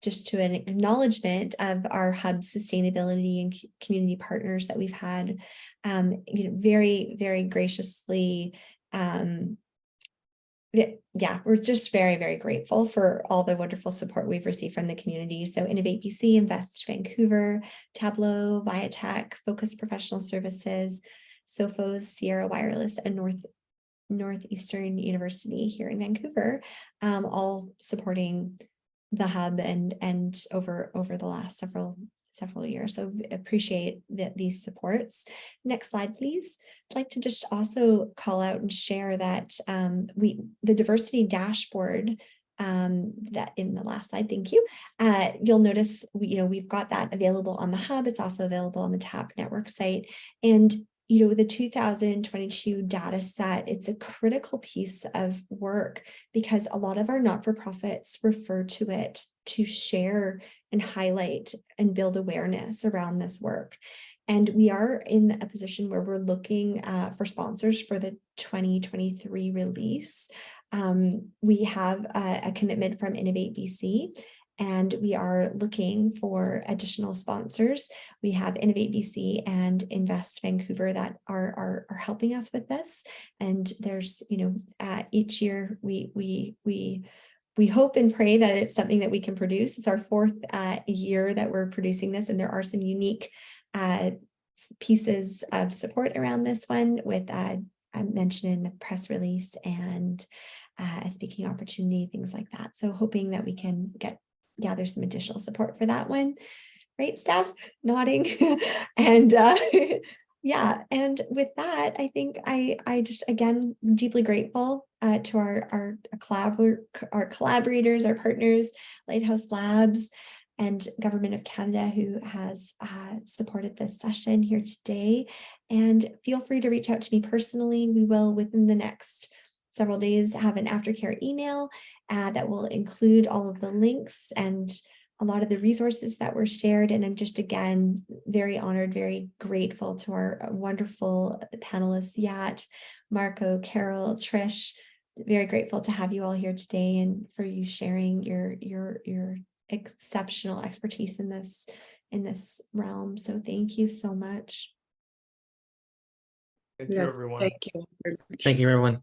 just to an acknowledgement of our hub sustainability and community partners that we've had, very, very graciously yeah, we're just very, very grateful for all the wonderful support we've received from the community. So Innovate BC, Invest Vancouver, Tableau, Viatech, Focus Professional Services, Sophos, Sierra Wireless, and Northeastern University here in Vancouver, all supporting the hub and over the last several years. So appreciate these supports. Next slide, please. I'd like to just also call out and share that the diversity dashboard that in the last slide, thank you. You'll notice we've got that available on the hub. It's also available on the TAP network site. And the 2022 data set, it's a critical piece of work because a lot of our not-for-profits refer to it to share and highlight and build awareness around this work. And we are in a position where we're looking for sponsors for the 2023 release. We have a commitment from Innovate BC, and we are looking for additional sponsors. We have Innovate BC and Invest Vancouver that are helping us with this. And there's, each year we hope and pray that it's something that we can produce. It's our fourth year that we're producing this, and there are some unique pieces of support around this one with I mentioned in the press release and a speaking opportunity, things like that. So hoping that we can gather some additional support for that one. Right, Steph? Nodding. And yeah, and with that, I think I just, again, deeply grateful to our collaborators, our partners, Lighthouse Labs, and Government of Canada, who has supported this session here today. And feel free to reach out to me personally. We will, within the next several days, have an aftercare email that will include all of the links and a lot of the resources that were shared. And I'm just, again, very honored, very grateful to our wonderful panelists, Yat, Marco, Carol, Trish. Very grateful to have you all here today and for you sharing your exceptional expertise in this realm. So thank you so much. Thank you, everyone. Thank you. Thank you, everyone.